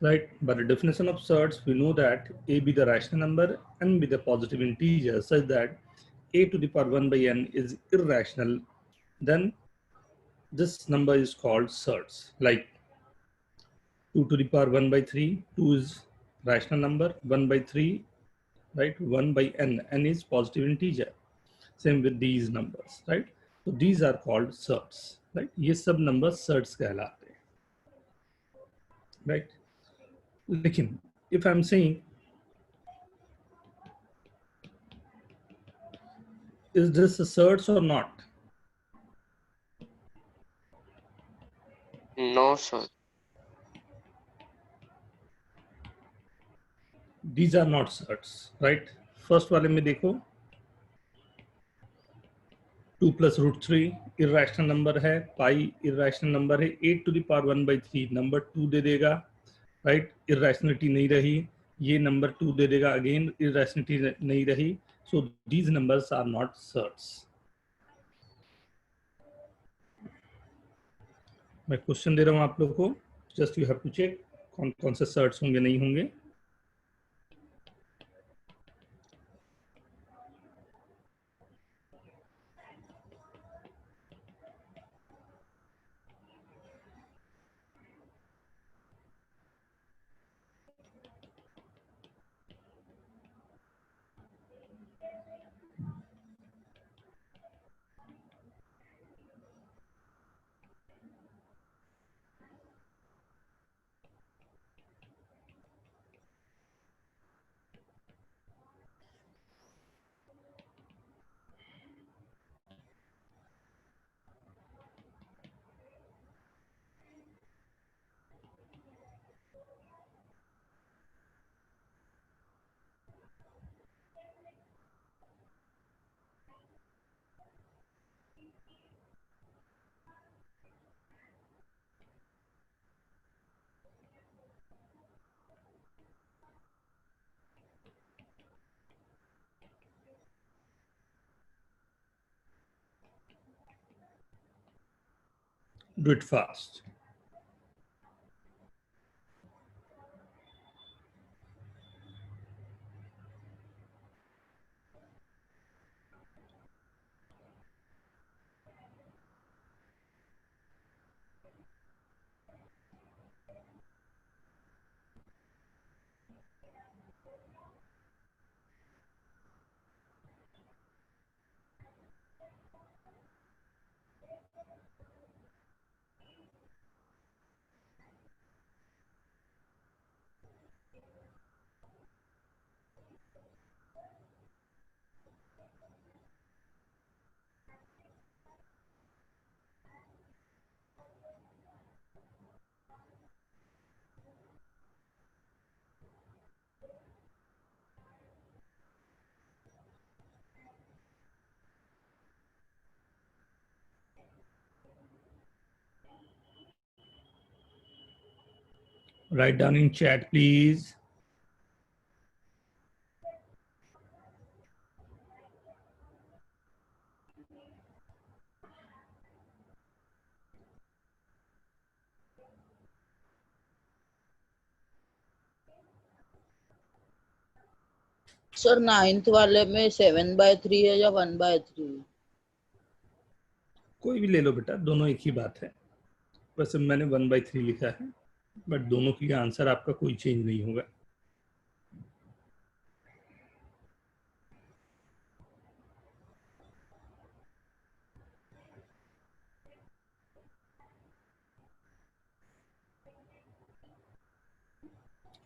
right? By the definition of surds, we know that a be the rational number, n be the positive integer, such that a to the power 1 by n is irrational. Then this number is called surds. Like 2 to the power 1 by 3, 2 is rational number, 1 by 3, right? 1 by n, n is positive integer. Same with these numbers, right? So these are called surds, right? ये सब numbers surds कहलाते हैं, right? लेकिन if I'm saying, is this a surds or not? No, sir. These are not surds, right? First वाले में देखो 2 plus root 3 irrational number है, pi irrational number है, 8 to the power 1 by 3 number 2 दे देगा, right? Irrationality नहीं रही, ये number 2 दे देगा, again irrationality नहीं रही. So these numbers are not surds. मैं क्वेश्चन दे रहा हूँ आप लोगों को, just you have to check कौन कौन से सर्ट्स होंगे नहीं होंगे. Do it fast. Write down in chat, please. Sir 9th वाले में 7/3 है या 1/3? कोई भी ले लो बेटा, दोनों एक ही बात है. वैसे मैंने 1/3 लिखा है, बट दोनों के लिए आंसर आपका कोई चेंज नहीं होगा.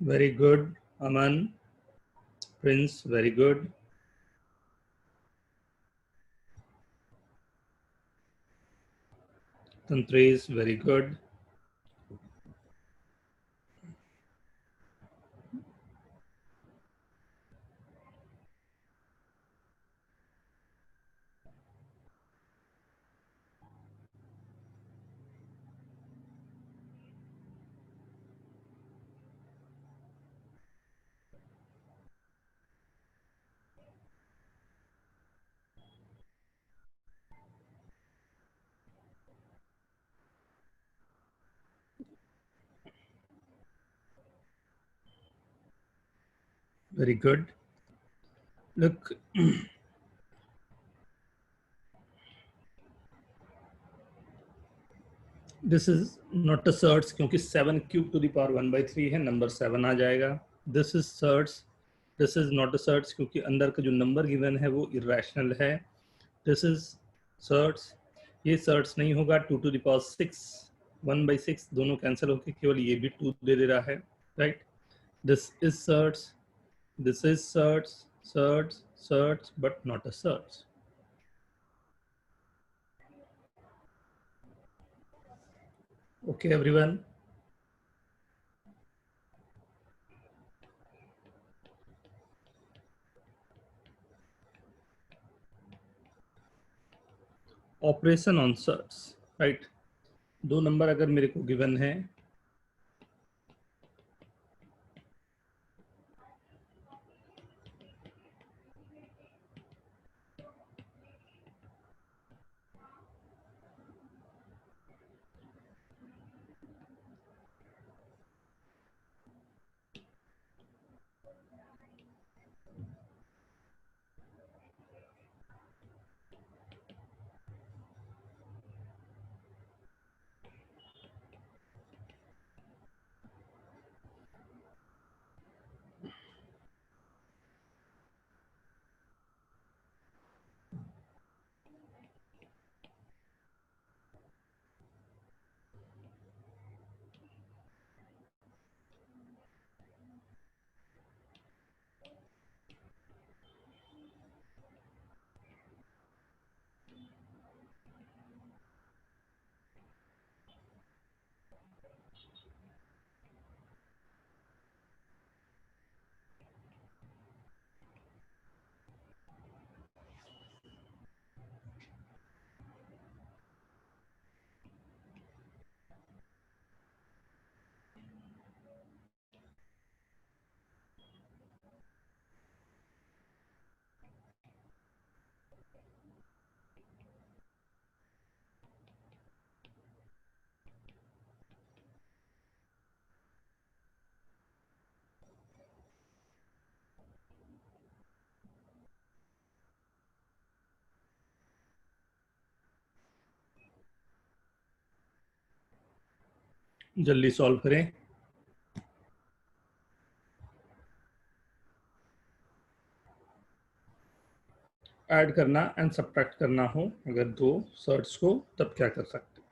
Very good, Aman. Prince, very good. Tantresh, very good. Very good. Look, this is not a search क्योंकि 7 cube to the power 1/3 है, नंबर 7 आ जाएगा. This is search. This is not a search क्योंकि अंदर का जो number given है वो irrational है. This is search. ये search नहीं होगा. 2 to the power 6, 1/6 दोनों कैंसिल होके केवल ये भी 2 दे दे रहा है, right? This is search. This is search, search, search, but not a search. Okay, everyone. Operation on search, right? दो नंबर अगर मेरे को गिवन है, जल्दी सॉल्व करें. ऐड करना एंड सब्ट्रैक्ट करना हो अगर दो सर्च को, तब क्या कर सकते हैं?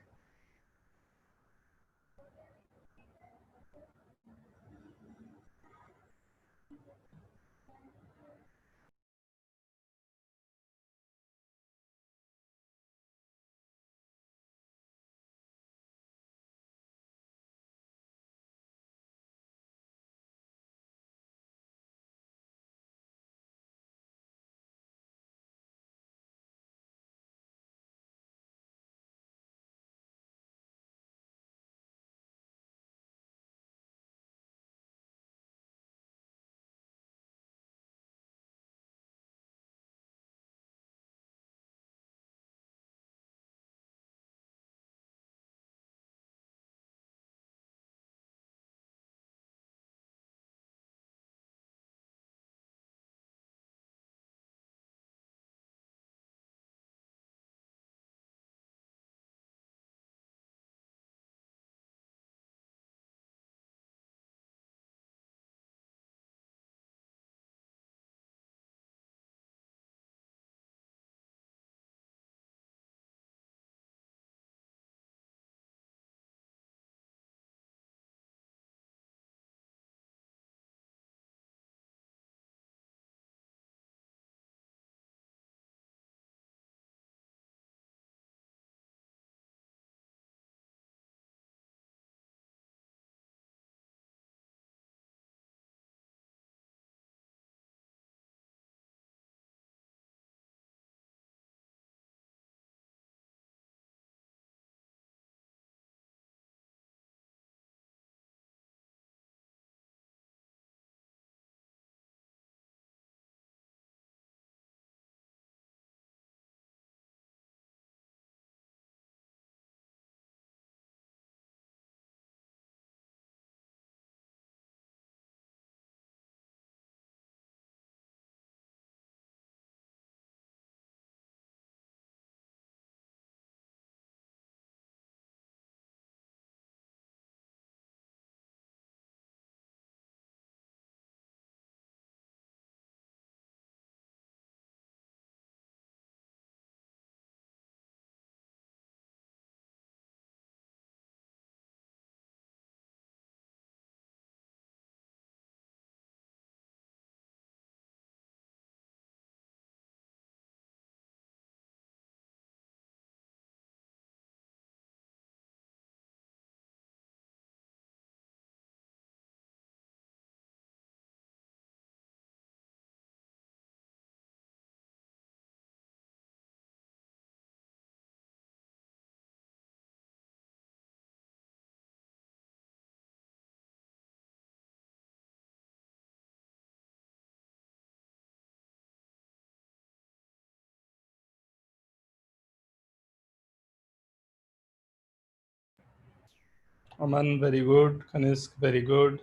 Aman, very good. Kanisk, very good.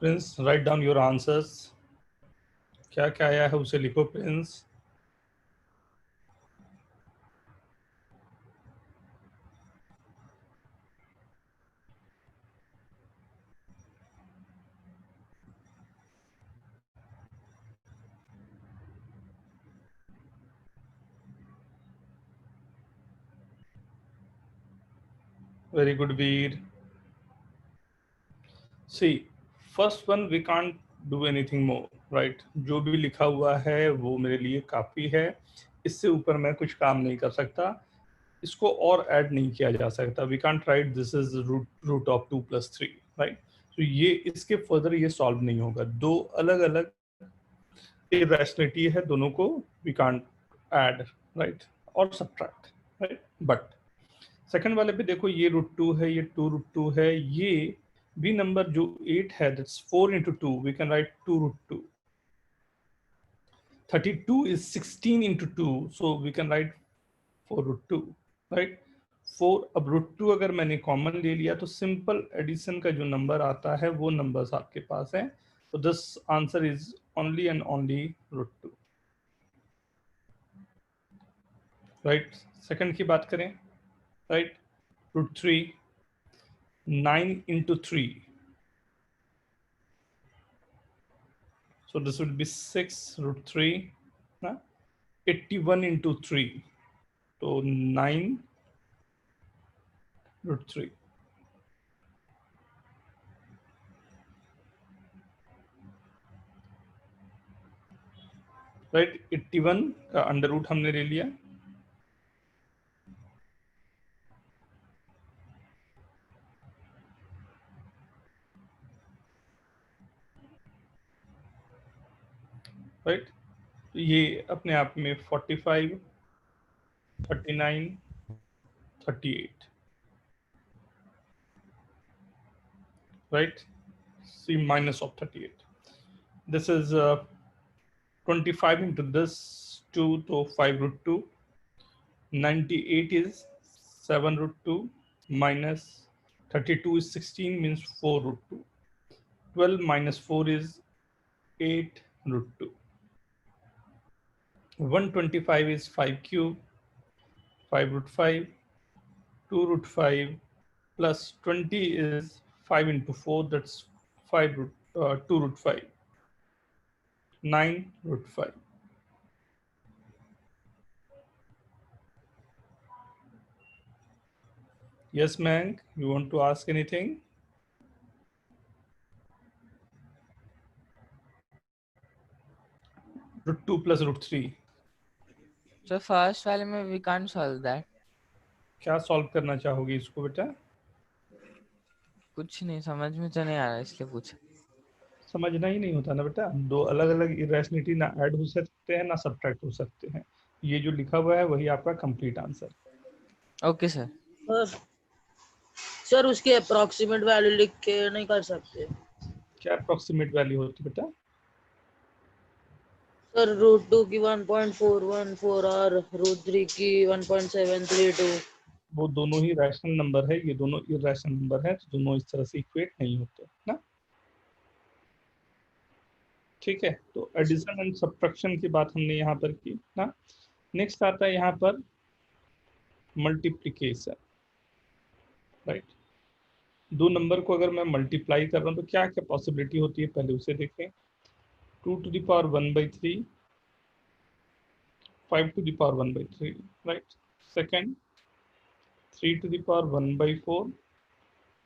Prince, write down your answers. क्या क्या आया है उसे लिखो Prince. Very good, Veer. See, first one we can't do anything more, right? जो भी लिखा हुआ है वो मेरे लिए काफी है. इससे ऊपर मैं कुछ काम नहीं कर सकता. इसको और ऐड नहीं किया जा सकता. We can't write this is root of 2 plus 3, right? तो ये इसके फर्दर ये सॉल्व नहीं होगा. दो अलग अलग irrationality है, दोनों को we can't add, right? और subtract, right? But सेकंड वाले पे देखो, ये √2 है, ये 2√2 है, ये बी नंबर जो 8 है, that's 4 into 2, we can write 2√2. 32 is 16 into 2, so we can write 4√2, right? 4, अब √2 अगर मैंने कॉमन ले लिया तो सिंपल एडिशन का जो नंबर आता है वो नंबर्स आपके पास है. तो this answer is only and only √2, right? Second की बात करें, right? √3, 9 into 3. So this would be 6√3, 81 into 3. So 9√3. Right? 81 का अंडर रूट हमने ले लिया. राइट? ये अपने आप में 45, 39, 38. Right? See, minus of 38. This is 25 into this 2, so 5√2. 98 is 7√2 minus 32 is 16, means 4√2. 12 minus 4 is 8√2. 125 is 5 cube, 5√5, 2√5 plus 20 is 5 into 4, that's 2√5, 9√5. Yes, Mang, you want to ask anything? √2 plus √3. So first वाले में we can't solve that. क्या solve करना चाहोगे इसको बेटा? कुछ नहीं समझ में तो नहीं आ रहा, इसलिए पूछा. समझना ही नहीं होता ना बेटा. दो अलग अलग इरेशनलिटी ना ऐड हो सकते हैं ना सब्ट्रैक्ट हो सकते हैं. ये जो लिखा हुआ है वही आपका complete answer. Okay sir. Sir उसकी अप्रोक्सीमेट वैल्यू लिख के नहीं कर सकते? क्या अप्रोक्सीमेट वैल्यू होती है बेटा? सर √2 की 1.414 और √3 की 1.732. वो दोनों ही रैशनल नंबर है, ये दोनों इरेशनल नंबर है, तो दोनों इस तरह से इक्वेट नहीं होते ना. ठीक है, तो एडिशन एंड सब्ट्रैक्शन की बात हमने यहाँ पर की ना. नेक्स्ट आता है यहाँ पर मल्टीप्लिकेशन, राइट? दो नंबर को अगर मैं मल्टीप्लाई कर रहा हूँ तो क्या क्या पॉसिबिलिटी होती है, पहले उसे देखें. 2 to the power 1/3, 5 to the power 1/3, right? Second, 3 to the power 1/4,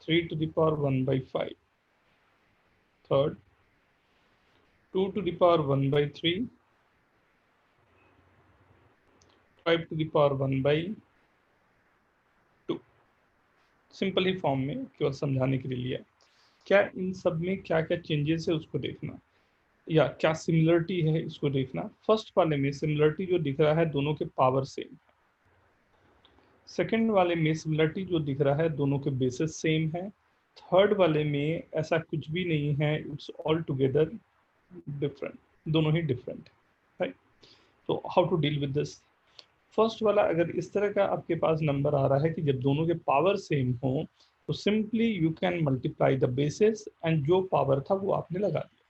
3 to the power 1/5. Third, 2 to the power 1/3, 5 to the power 1/2. Simple he form में केवल समझाने के लिए लिया. क्या इन सब में क्या क्या चेंजेस है उसको देखना, या क्या सिमिलरिटी है इसको देखना. फर्स्ट वाले में सिमिलरिटी जो दिख रहा है दोनों के पावर सेम है. सेकंड वाले में सिमिलरिटी जो दिख रहा है दोनों के बेसिस सेम है. थर्ड वाले में ऐसा कुछ भी नहीं है, इट्स ऑल टुगेदर डिफरेंट, दोनों ही डिफरेंट, राइट? तो how to deal with this? First वाला अगर इस तरह का आपके पास नंबर आ रहा है कि जब दोनों के पावर सेम हो तो simply you can multiply the basis and जो पावर था वो आपने लगा दिया।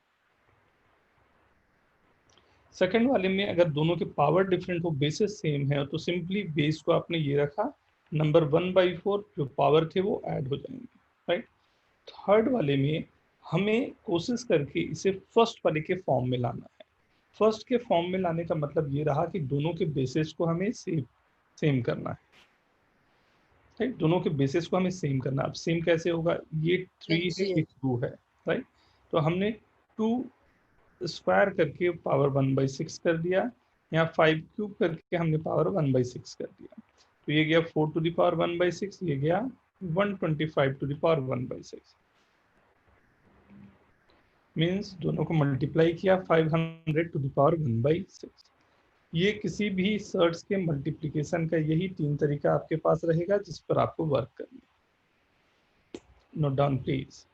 सेकंड वाले में अगर दोनों के पावर डिफरेंट हो बेसिस सेम है तो सिंपली बेस को आपने ये रखा, नंबर 1/4 जो पावर थे वो ऐड हो जाएंगे, राइट। थर्ड वाले में हमें कोशिश करके इसे फर्स्ट वाले के फॉर्म में लाना है। फर्स्ट के फॉर्म में लाने का मतलब ये रहा कि दोनों के बेसिस को हमें सेम करना है, राइट। दोनों के बेसिस को हमें सेम करना है। अब सेम कैसे होगा, ये 3 है ये 2 है, राइट। तो हमने 2 स्क्वायर करके पावर 1/6 कर दिया, यहाँ 5 क्यूब करके हमने पावर 1/6 कर दिया। तो ये गया 4 टू द पावर 1/6, ये गया 125 टू द पावर 1/6। मीन्स दोनों को मल्टीप्लाई किया 500 टू द पावर 1/6। ये किसी भी सर्ट्स के मल्टीप्लिकेशन का यही 3 तरीका आपके पास रहेगा जिस पर आपको वर्क करना है। Note down please.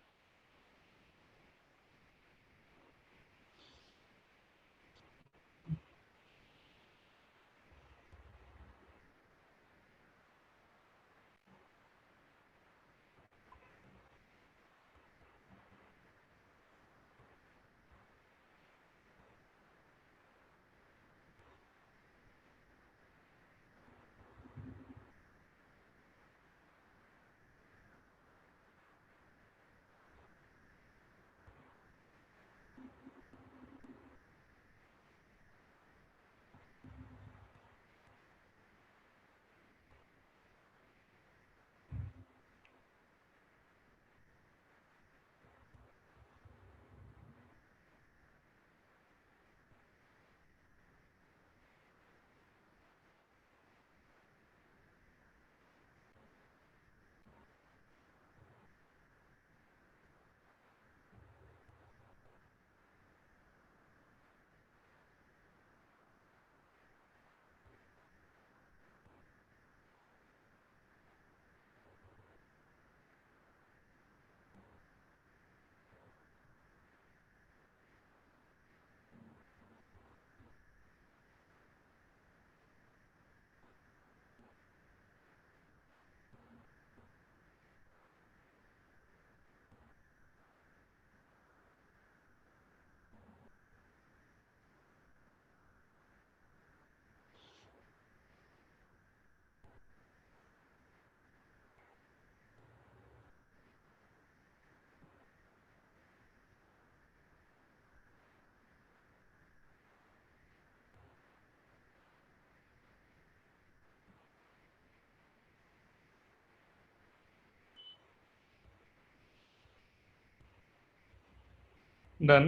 Done.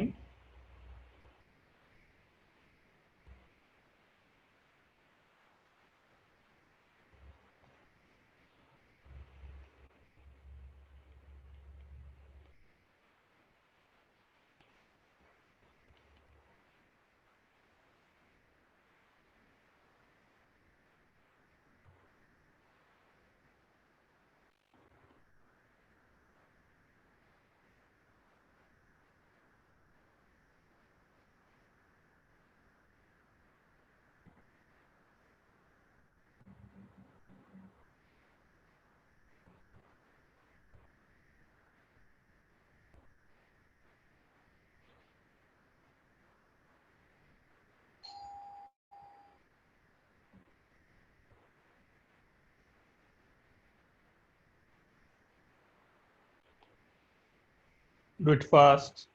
Do it fast.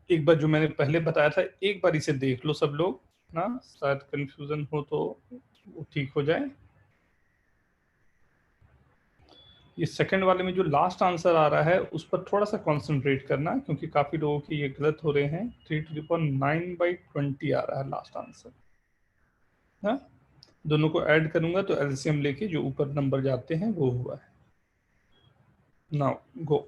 एक बार जो मैंने पहले बताया था एक बार इसे देख लो सब लोग ना, शायद कंफ्यूजन हो तो वो ठीक हो जाए। ये सेकंड वाले में जो लास्ट आंसर आ रहा है उस पर थोड़ा सा कंसंट्रेट करना, क्योंकि काफी लोगों के ये गलत हो रहे हैं। 3⁹ आ रहा है लास्ट आंसर। हाँ, दोनों को ऐड करूंगा तो एलसीएम लेके जो ऊपर नंबर जाते हैं वो हुआ है। Now go.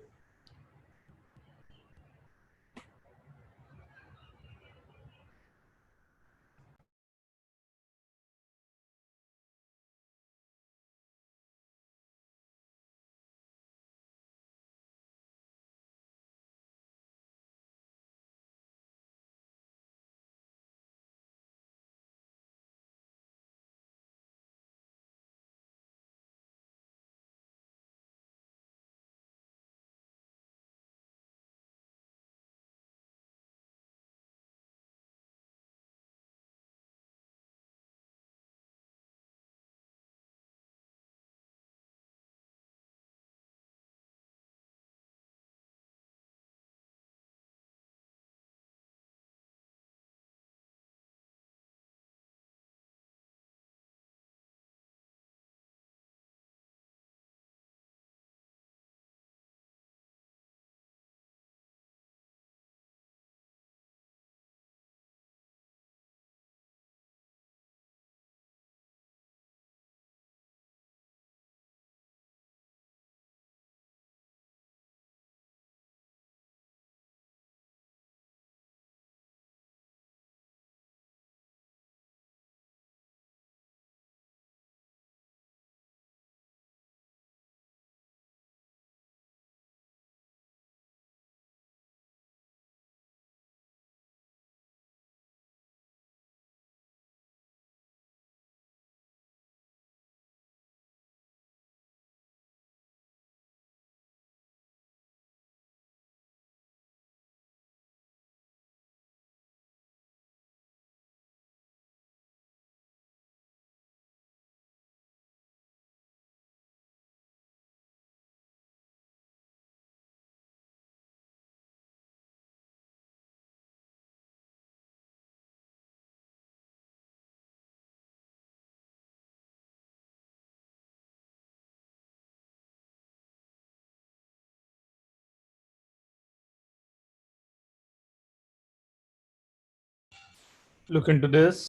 Look into this.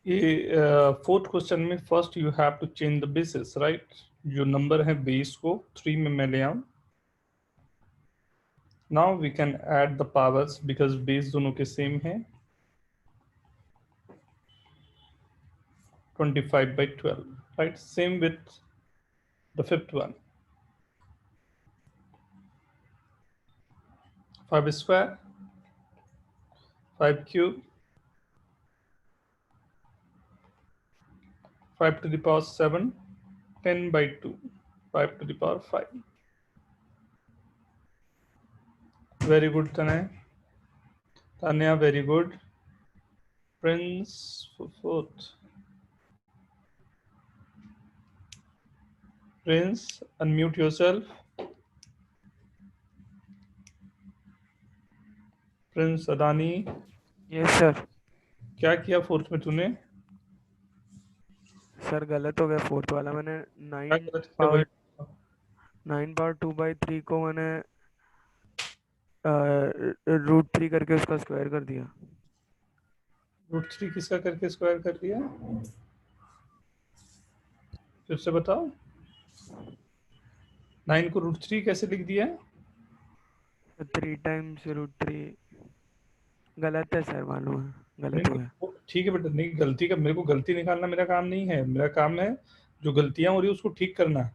ये फोर्थ क्वेश्चन में first you have to change the basis, right. जो नंबर है बेस को 3 में मैं ले आऊं। Now we can add the powers because base दोनों के सेम है। 25/12, right? Same with the fifth one. 5 square, 5 cube, 5 to the power 7, 10/2, 5 to the power 5. Very good, Tanay. Tanya, very good. Prince, fourth. Prince, unmute yourself. Prince Adani. Yes sir. क्या किया fourth में तूने? Sir गलत हो गया fourth वाला। मैंने क्या गलत किया भाई? 9 पावर 2/3 को मैंने √3 करके उसका स्क्वायर कर दिया। √3 किसका करके स्क्वायर कर दिया? फिर से बताओ। 9 को √3 कैसे लिख दिया? 3 टाइम्स √3 गलत है सर, मालूम है गलत हो गया। ठीक है बेटा, नहीं गलती का मेरे को गलती निकालना मेरा काम नहीं है। मेरा काम है जो गलतियां हो रही है उसको ठीक करना।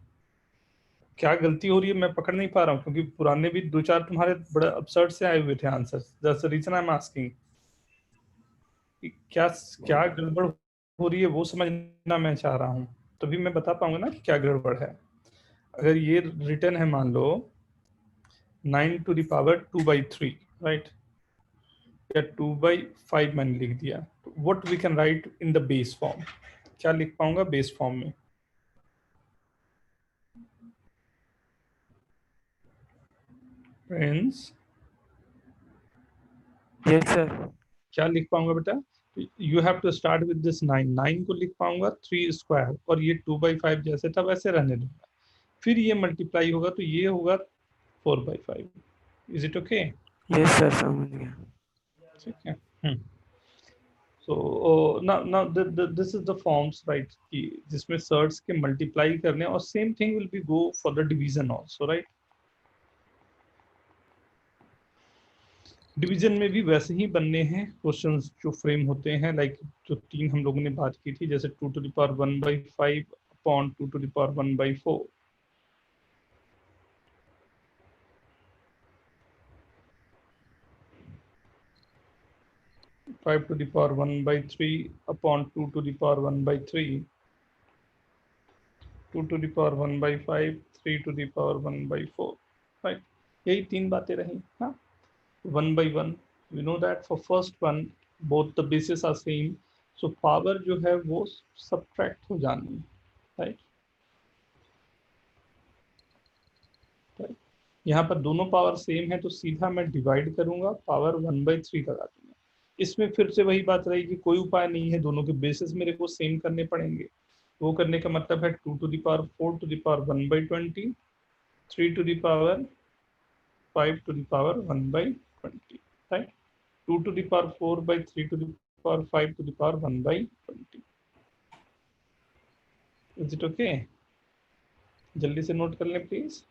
क्या गलती हो रही है मैं पकड़ नहीं पा रहा हूँ, क्योंकि पुराने भी 2-4 तुम्हारे बड़े अपसर्ट से आए हुए थे answer. That's the reason I am asking. क्या क्या गड़बड़ हो रही है वो समझना मैं चाह रहा हूँ, तभी मैं बता पाऊंगा ना कि क्या गड़बड़ है। अगर ये रिटर्न है मान लो 9 to the power 2/3, right? या 2/5 मैंने लिख दिया. What we can write in the base form? क्या लिख पाऊंगा बेस फॉर्म में? Friends yes sir. क्या लिख पाऊंगा बेटा? You have to start with this 9 को लिख पाऊंगा 3 स्क्वायर, और ये 2/5 जैसे था वैसे रहने दूंगा. फिर ये मल्टीप्लाई होगा तो ये होगा 4/5. Is it okay? Yes sir, समझ गया. ठीक है. So now this is the forms, right? कि जिसमें सर्ट्स के मल्टीप्लाई करने, और same thing will be go for the division also, right? Division में भी वैसे ही बनने हैं क्वेश्चंस जो फ्रेम होते हैं, लाइक जो 3 हम लोगों ने बात की थी, जैसे 2 to the power 1/5 upon 2 to the power 1/4. 5 to the power 1/3 upon 2 to the power 1/3, 2 to the power 1/5, 3 to the power 1/4, right? यही 3 बातें रही. हाँ, 1/1. We know that for first one both the bases are same, so power जो है वो subtract हो जानी, right? यहाँ पर दोनों पावर सेम है तो सीधा मैं डिवाइड करूंगा, पावर 1/3 लगा दूंगा. इसमें फिर से वही बात रहेगी, कोई उपाय नहीं है, दोनों के बेसिस मेरे को सेम करने पड़ेंगे. वो करने का मतलब है 2 to the power 4 to the power 1/20, 3 to the power 5 to the power 1/20, right? 2 to the power 4/3 to the power 5 to the power 1/20. Is it okay? जल्दी से नोट कर लें please.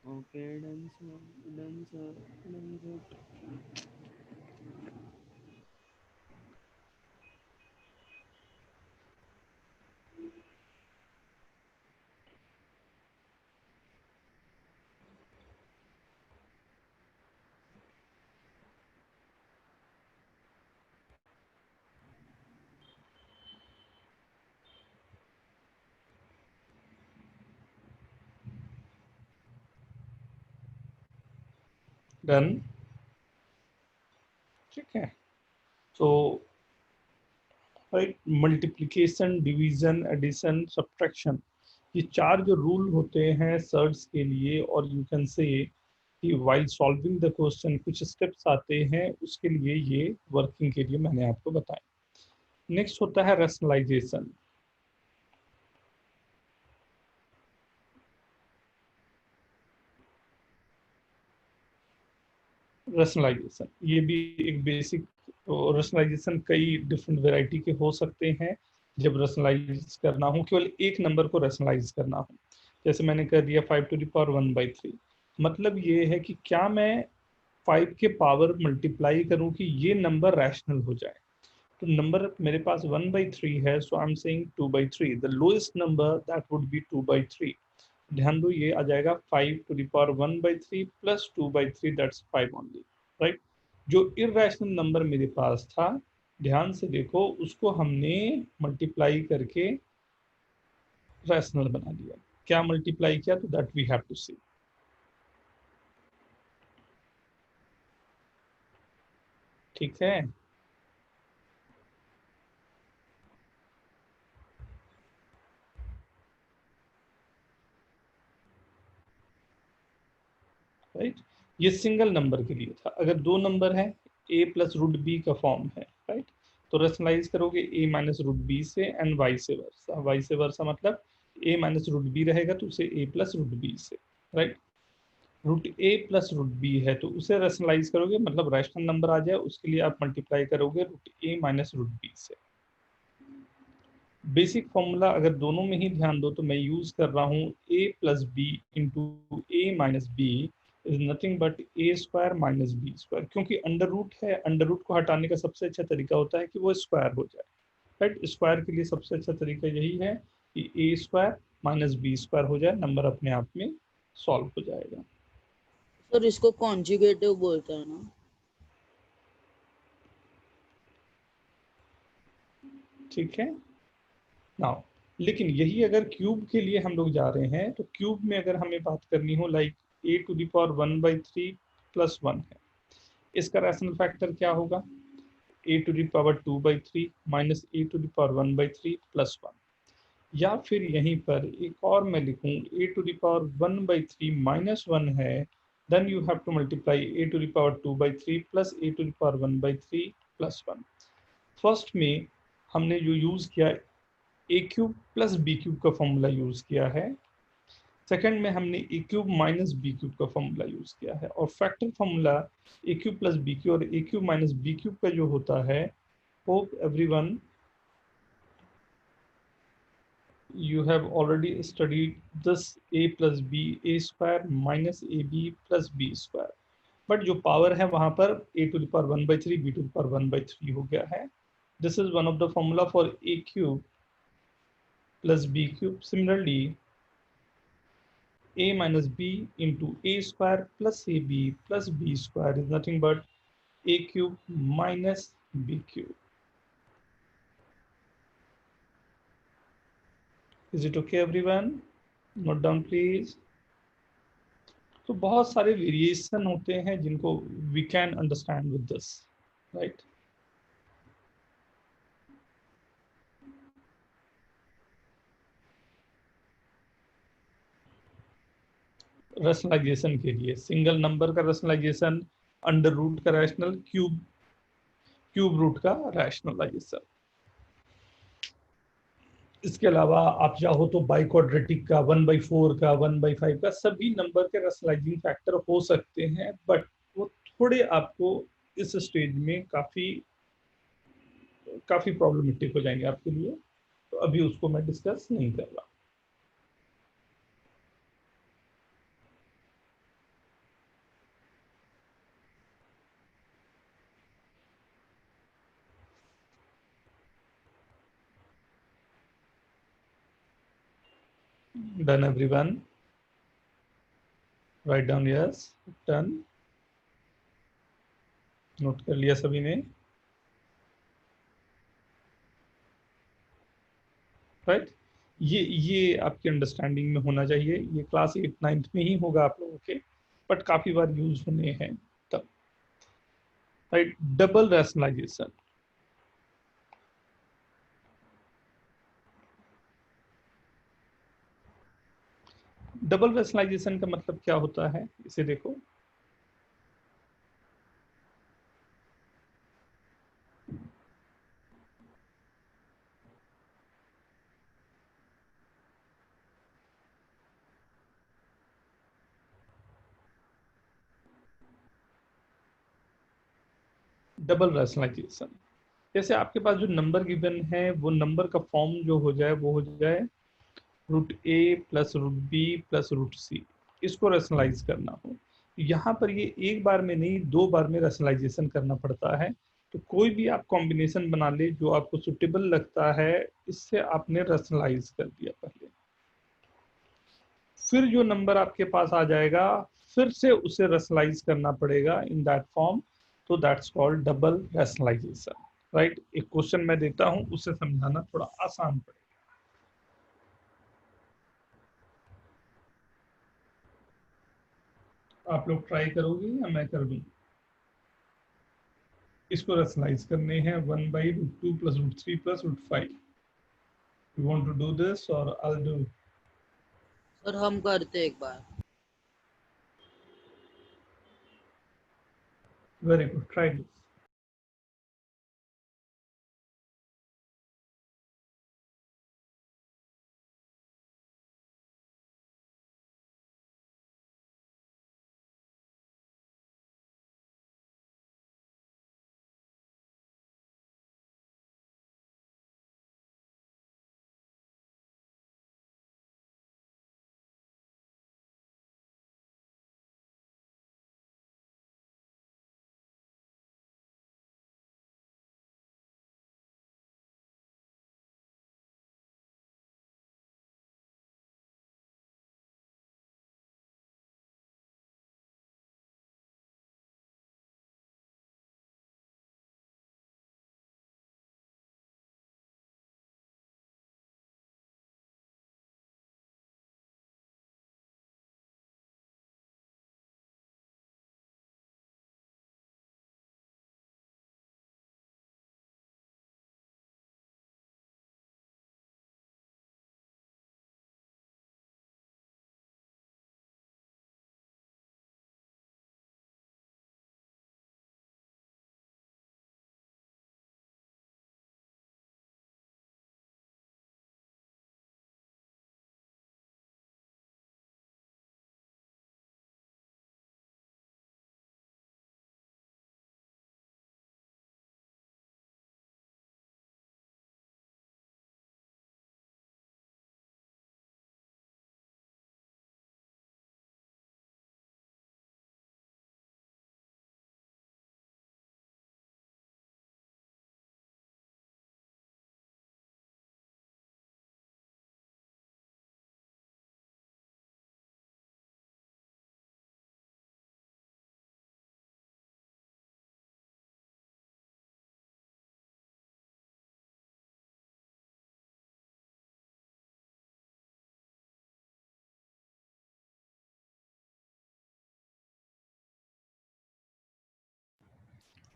Okay, done sir. Done. ठीक है. So right, multiplication, division, addition, subtraction, ये 4 जो rule होते हैं सर्ट्स के लिए, और यू कैन से कि व्हाइल सॉल्विंग द क्वेश्चन कुछ स्टेप्स आते हैं उसके लिए, ये वर्किंग के लिए मैंने आपको बताया. नेक्स्ट होता है रैशनलाइजेशन. रैशनलाइजेशन ये भी एक बेसिक, रैशनलाइजेशन कई डिफरेंट वैरायटी के हो सकते हैं. जब रैशनलाइज करना हो, केवल एक नंबर को रैशनलाइज करना हो, जैसे मैंने कर दिया 5 to the power 1/3, मतलब ये है कि क्या मैं 5 के पावर मल्टीप्लाई करूं कि ये नंबर रैशनल हो जाए. तो नंबर मेरे पास 1/3 है, so I am saying 2/3. The lowest number that would be 2/3. ध्यान दो, ये आ जाएगा 5 to the power 1/3 plus 2/3, that's 5 only, right? जो इरैशनल नंबर मेरे पास था, ध्यान से देखो, उसको हमने मल्टीप्लाई करके रैशनल बना दिया. क्या मल्टीप्लाई किया, तो दैट वी हैव टू सी. ठीक है. राइट, ये सिंगल नंबर के लिए था. अगर 2 नंबर है, a प्लस रूट बी का फॉर्म है, राइट? तो रैशनलाइज करोगे a माइनस रूट बी से, and vice versa. Vice versa मतलब a माइनस रूट बी रहेगा तो उसे a प्लस रूट बी से, right? Root A plus root B है, तो उसे रैशनलाइज करोगे, मतलब रैशनल नंबर आ जाए, उसके लिए आप मल्टीप्लाई करोगे रूट ए माइनस रूट बी से। बेसिक फॉर्मूला अगर दोनों में ही ध्यान दो तो मैं यूज कर रहा हूँ A plus B into A minus B is nothing but A square minus B square, क्योंकि अंडर रूट है, अंडर रूट को हटाने का सबसे अच्छा तरीका होता है कि वो स्क्वायर हो जाए, राइट। स्क्वायर के लिए सबसे अच्छा तरीका यही है कि ए स्क्वायर माइनस बी स्क्वायर हो जाए, नंबर अपने आप में सॉल्व हो जाएगा। सर इसको कॉन्जुगेटिव बोलते हैं ना? ठीक है नाउ, लेकिन यही अगर क्यूब के लिए हम लोग जा रहे हैं तो क्यूब में अगर हमें बात करनी हो like A to the power 1/3 plus 1 है, इसका रैशनल फैक्टर क्या होगा? A to the power 2/3 minus A to the power 1/3 plus 1, या फिर यहीं पर एक और मैं लिखूं A to the power 1/3 minus 1 है, then you have to multiply A to the power 2/3 plus A to the power 1/3 plus 1। First में हमने जो यूज किया ए क्यूब प्लस बी क्यूब का फॉर्मूला यूज किया है, सेकंड में हमने ए क्यूब माइनस बी क्यूब का फॉर्मूला यूज किया है, और फैक्टर फॉर्मूला ए क्यूब प्लस बी क्यूब और ए क्यूब माइनस बी क्यूब का जो होता है, hope everyone you have already studied this a plus b a square minus ab plus b square, but जो पावर है वहां पर a to the power 1/3 b to the power 1/3 हो गया है। This is one of the formula for a cube plus b cube. Similarly a minus b into a square plus ab plus b square is nothing but a cube minus b cube। Is it okay everyone? Note down please। तो बहुत सारे variation होते हैं जिनको we can understand with this, right. Rationalisation के लिए single number का rationalisation, under root का रैशनल, क्यूब रूट का रैशनलाइजेशन। इसके अलावा आप चाहो तो बाई क्वाड्रेटिक का, 1/4 का, 1/5 का, सभी नंबर के रैशनलाइजिंग फैक्टर हो सकते हैं, बट वो थोड़े आपको इस स्टेज में काफी प्रॉब्लमेटिक हो जाएंगे आपके लिए, तो अभी उसको मैं डिस्कस नहीं कर रहा। Done everyone? Write down yes, done। Note कर लिया सभी ने, राइट। ये आपकी अंडरस्टैंडिंग में होना चाहिए, ये क्लास 8-9 में ही होगा आप लोगों के, बट काफी बार यूज होने हैं तब, right. Double rationalisation, double rationalisation का मतलब क्या होता है, इसे देखो। डबल रैशनलाइजेशन जैसे आपके पास जो नंबर गिवन है वो नंबर का फॉर्म जो हो जाए वो हो जाए root A plus root B plus root C, इसको रैशनलाइज करना हो, यहाँ पर ये एक बार में नहीं 2 बार में रैशनलाइजेशन करना पड़ता है। तो कोई भी आप कॉम्बिनेशन बना ले जो आपको सुटेबल लगता है, इससे आपने रैशनलाइज कर दिया पहले, फिर जो नंबर आपके पास आ जाएगा फिर से उसे रैशनलाइज करना पड़ेगा इन दैट फॉर्म, तो that's called double rationalisation, right. एक क्वेश्चन मैं देता हूं, उसे समझाना थोड़ा आसान पड़ेगा। आप लोग ट्राई करोगे या मैं कर दूं? इसको रैशनलाइज करने हैं 1/√2 plus √3 plus √5। You want to do this और आई विल डू? सर हम करते एक बार। Very good, try this.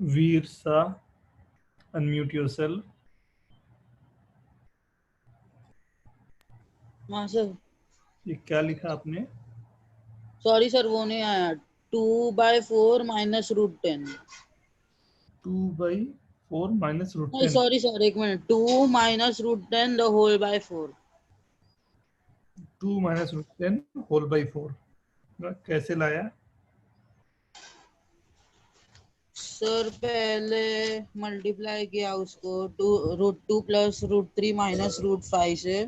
वीर सा, अनम्यूट योरसेल्फ। हाँ सर। ये क्या लिखा आपने? सॉरी सर, वो नहीं आया। 2/4 माइनस रूट 10। 2/4 माइनस रूट नहीं 10। सॉरी सर, एक minute. 2 minus root 10 the whole by 4। 2 minus root 10 whole by 4 कैसे लाया? सर पहले मल्टीप्लाई किया उसको √2 प्लस √3 माइनस √5 से।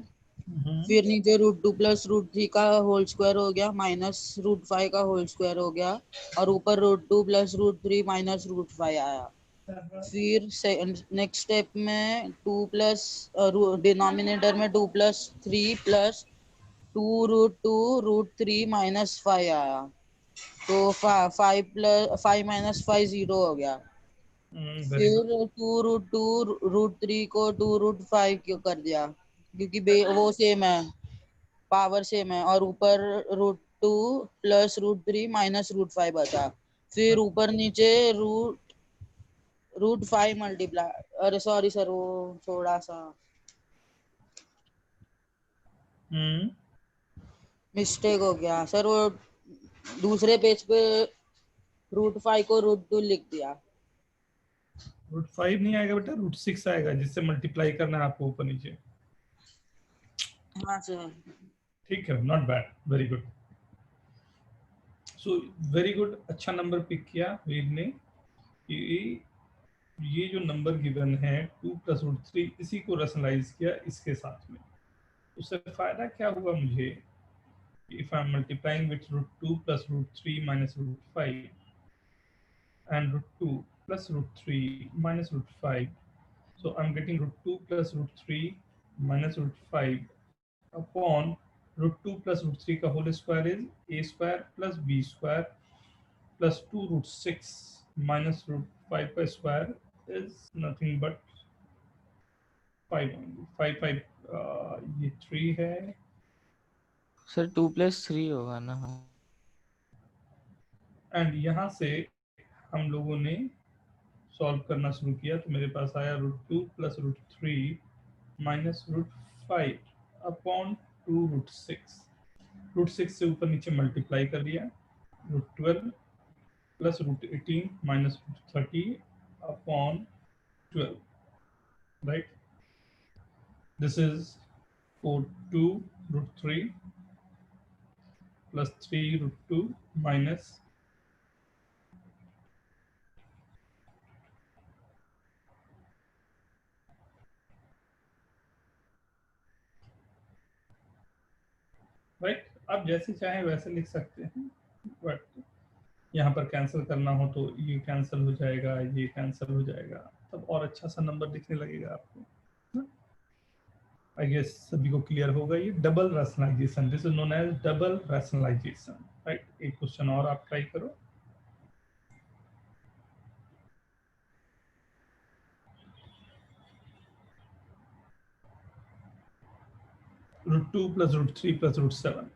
फिर नीचे √2 प्लस √3 का होल स्क्वायर हो गया, माइनस √5 का होल स्क्वायर हो गया, और ऊपर √2 प्लस √3 माइनस √5 आया। फिर नेक्स्ट स्टेप में 2 प्लस डिनोमिनेटर में 2 प्लस 3 प्लस 2 √2 √3 माइनस 5 आया। तो 5 माइनस 5 0 हो गया। वेरी फिर गुड। 2 √2 √3 को 2 √5 क्यों कर दिया, क्योंकि वो सेम है, पावर सेम है। और ऊपर √2 प्लस √3 माइनस √5 बचा। फिर ऊपर नीचे √5 मल्टीप्लाई, अरे सॉरी सर, वो थोड़ा सा मिस्टेक हो गया सर। वो दूसरे पेज पे √5 को √2 लिख दिया। √5 नहीं आएगा बेटा, √6 आएगा, जिससे मल्टीप्लाई करना है आपको ऊपर नीचे। हाँ सर। ठीक है, not bad, very good. So very good, अच्छा नंबर पिक किया वीर ने। ये जो नंबर गिवन है 2 प्लस √3, इसी को रैशनलाइज किया इसके साथ में। उससे फायदा क्या हुआ मुझे? If I am multiplying with √2 plus √3 minus √5 and √2 plus √3 minus √5. So I'm getting √2 plus √3 minus √5 upon √2 plus √3 का whole square is a square plus b square plus 2 √6 minus √5 का square is nothing but 5 only. 5 5 ये 3 है, sir 2 + 3 होगा ना? And यहाँ से हम लोगों ने सॉल्व करना शुरू किया तो मेरे पास आया √2 प्लस √3 माइनस √5 अपॉन 2 √6। √6 से ऊपर नीचे मल्टीप्लाई कर दिया, √12 plus √18 minus √30 upon 12, right? This is 4 2 √3 plus 3 √2 minus right. आप जैसे चाहें वैसे लिख सकते हैं, बट यहाँ पर कैंसिल करना हो तो ये कैंसिल हो जाएगा, ये कैंसिल हो जाएगा, तब और अच्छा सा नंबर दिखने लगेगा आपको। आई गेस सभी को क्लियर होगा। ये double rationalisation, this is known as double rationalisation, right? एक क्वेश्चन और आप ट्राई करो। √2 plus √3 plus √7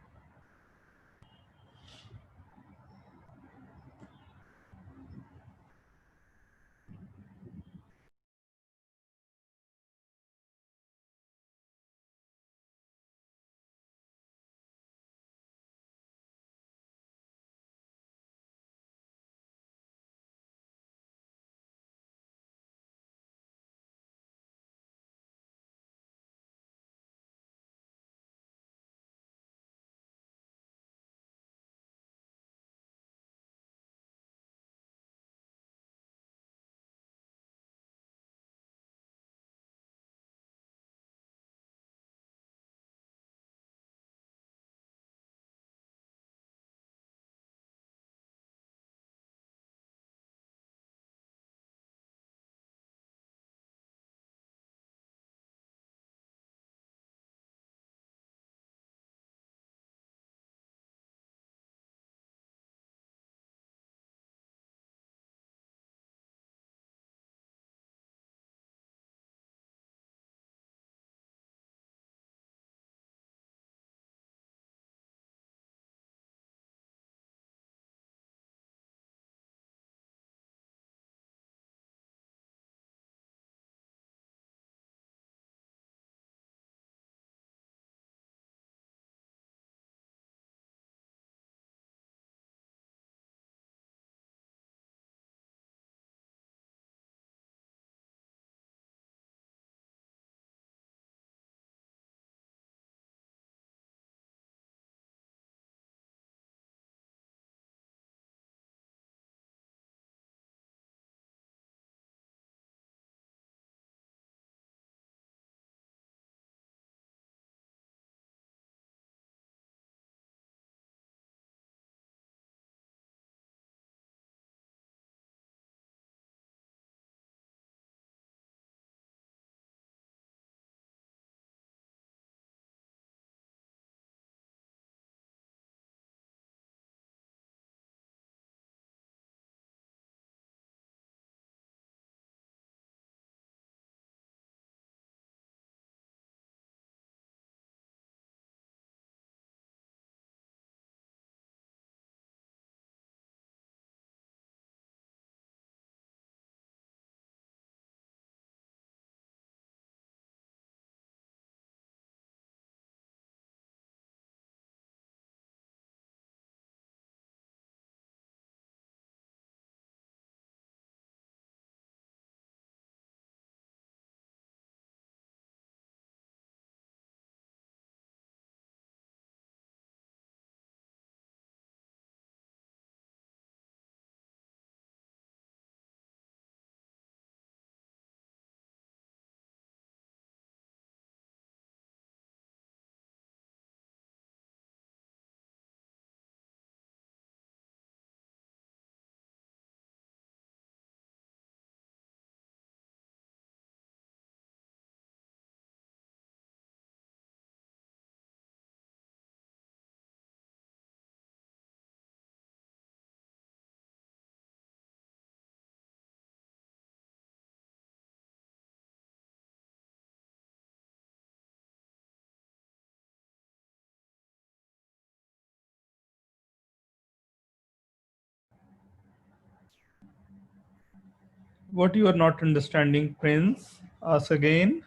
What you are not understanding, Prince? Ask again.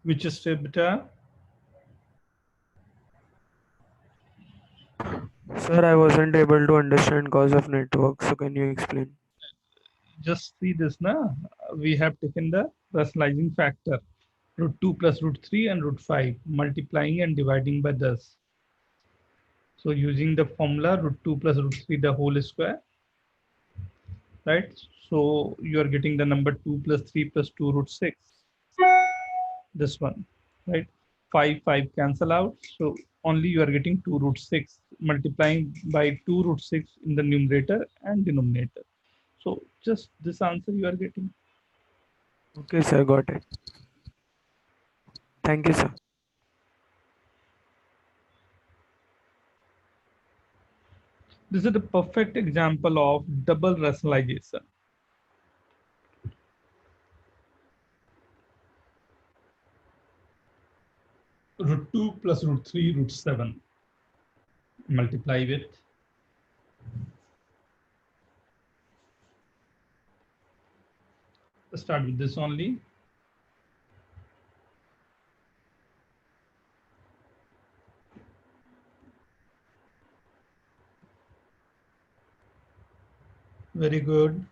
Which step beta? Sir, I wasn't able to understand cause of network. So can you explain? Just see this now. We have taken the rationalizing factor, root 2 plus root 3 and root 5, multiplying and dividing by this. So using the formula root 2 plus root 3 the whole square, right? So you are getting the number 2 plus 3 plus 2 root 6. This one, right? 5 cancel out. So only you are getting 2 root 6, multiplying by 2 root 6 in the numerator and denominator. So just this answer you are getting. Okay, sir, got it. Thank you, sir. This is the perfect example of double rationalization. Root 2 plus root 3 root 7. Multiply with start with this only. Very good.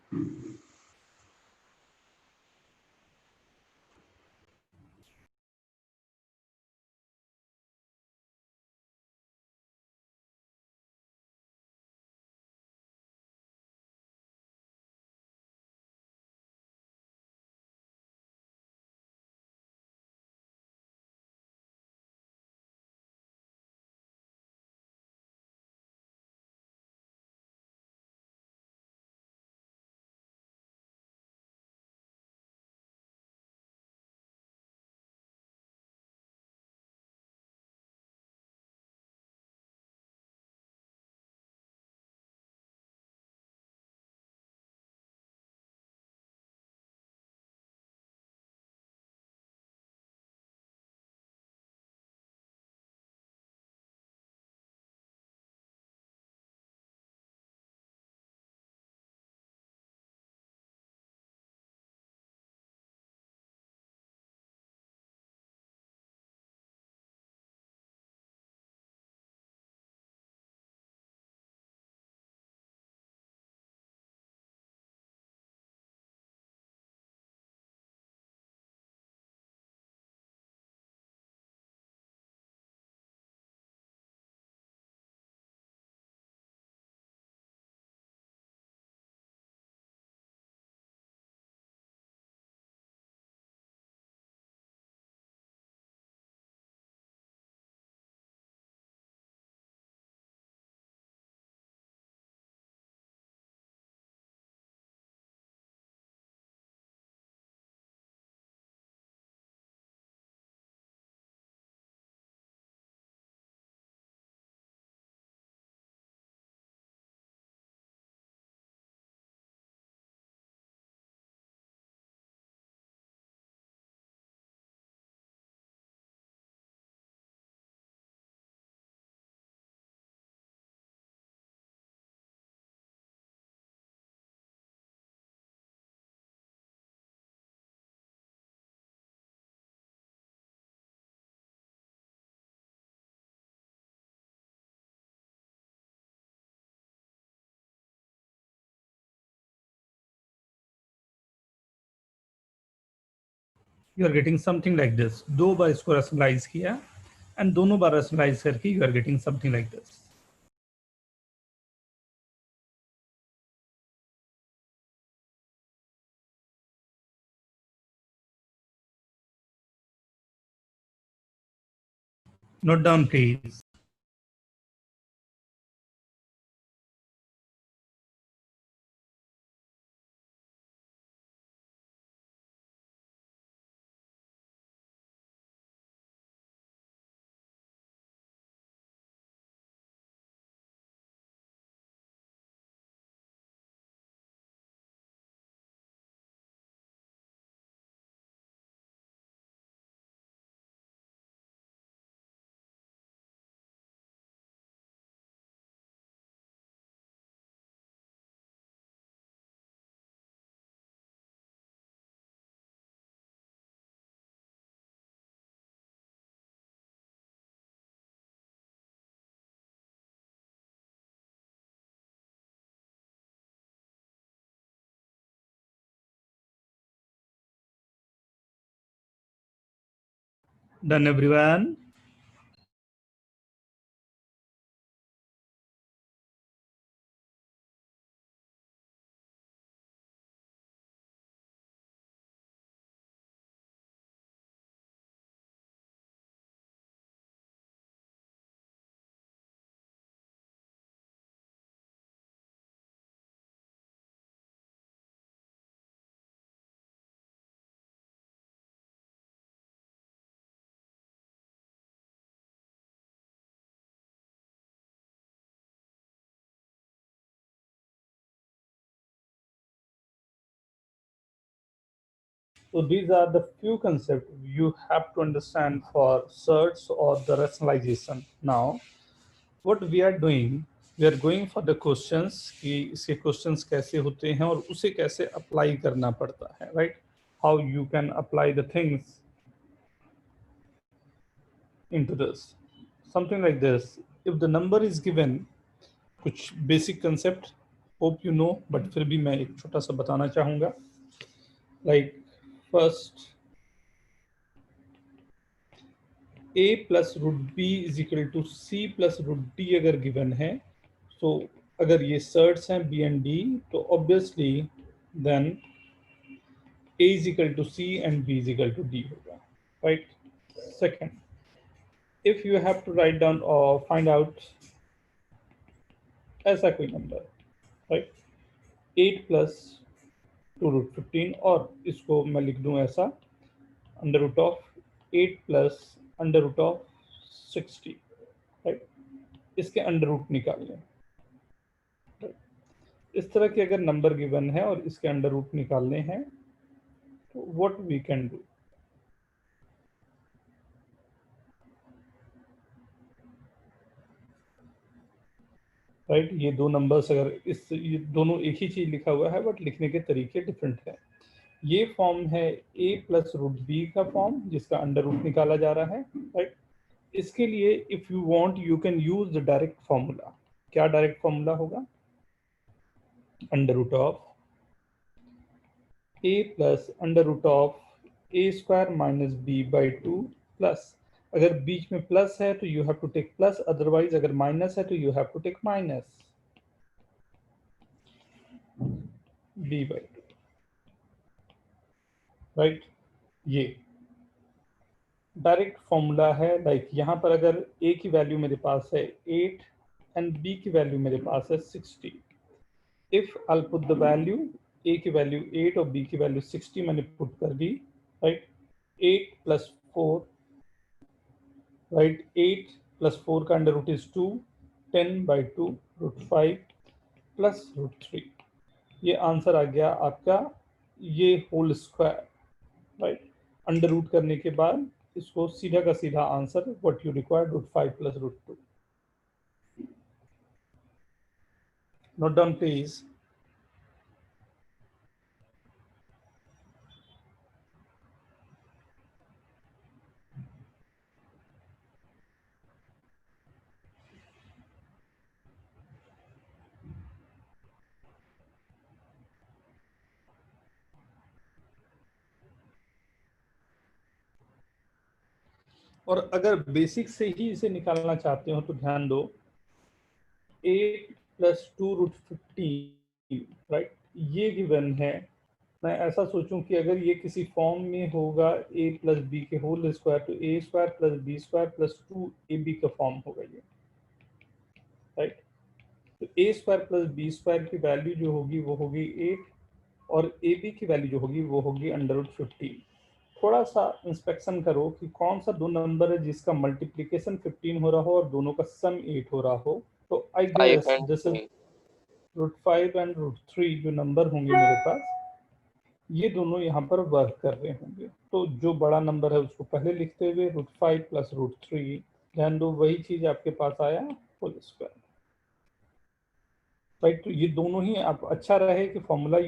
You are getting something like this. दो बार इसको rationalize किया and दोनों बार rationalize करके you are getting something like this. Note down, please. Done, everyone? So these are the few concepts you have to understand for search or the rationalization. Now, what we are doing, we are going for the questions कि इसके questions कैसे होते हैं और उसे कैसे apply करना पड़ता है, right? How you can apply the things into this. Something like this. If the number is given, कुछ basic concept, hope you know, but फिर भी मैं एक छोटा सा बताना चाहूँगा. Like first, a plus root b is equal to c plus root d अगर given है, so अगर ये सर्ट्स हैं b and d, तो obviously then a is equal to c and b is equal to d होगा, right? Second, if you have to write down or find out ऐसा कोई number, right? 8 plus 2 root 15, और इसको मैं लिख दूं ऐसा under root of 8 plus under root of 60, right? इसके अंडर रूट निकाल लें. इस तरह के अगर नंबर गिवन है और इसके अंडर रूट निकालने हैं, तो what we can do, right? ये दो नंबर्स अगर ये दोनों एक ही चीज लिखा हुआ है बट लिखने के तरीके डिफरेंट है. ये फॉर्म है a प्लस रूट बी का फॉर्म जिसका अंडर रूट निकाला जा रहा है, राइट? इसके लिए if you want you can use the direct formula. क्या डायरेक्ट फॉर्मूला होगा? Under root of a plus under root of a square minus b by 2 plus, अगर बीच में प्लस है तो you have to take plus, otherwise अगर minus है तो you have to take minus b by 2, right? ये डायरेक्ट फॉर्मूला है. लाइक यहाँ पर अगर a की वैल्यू मेरे पास है 8 एंड b की वैल्यू मेरे पास है 60, if I put the value, a की वैल्यू 8 और b की वैल्यू 60 मैंने पुट कर दी, राइट? 8 plus 4, right? 8 प्लस 4 का under root is 2, 10 by 2 root 5 plus root 3. ये आंसर आ गया आपका ये whole square, right? Under root करने के बाद इसको सीधा का सीधा answer what you require, root 5 plus root 2. Note down please. और अगर बेसिक से ही इसे निकालना चाहते हो तो ध्यान दो, 8 प्लस 2 रूट 15, राइट? ये गिवन है. मैं ऐसा सोचूं कि अगर ये किसी फॉर्म में होगा a प्लस बी के होल स्क्वायर, तो a square plus b square plus 2ab का फॉर्म होगा ये, राइट? तो a square plus b square की वैल्यू जो होगी वो होगी 8 और ab की वैल्यू जो होगी वो होगी अंडर रूट 15. थोड़ा सा इंस्पेक्शन करो कि कौन सा दो नंबर है जिसका मल्टीप्लिकेशन 15 हो रहा हो और दोनों का सम 8 हो रहा हो. तो I guess this is root 5 and root 3 जो नंबर होंगे मेरे पास, ये दोनों यहाँ पर वर्क कर रहे होंगे. तो जो बड़ा नंबर है उसको पहले लिखते हुए रूट 5 प्लस रूट 3, ध्यान दो वही चीज आपके पास आया होल स्क्वायर, राइट? तो ये दोनों ही आप अच्छा रहे कि फॉर्मूला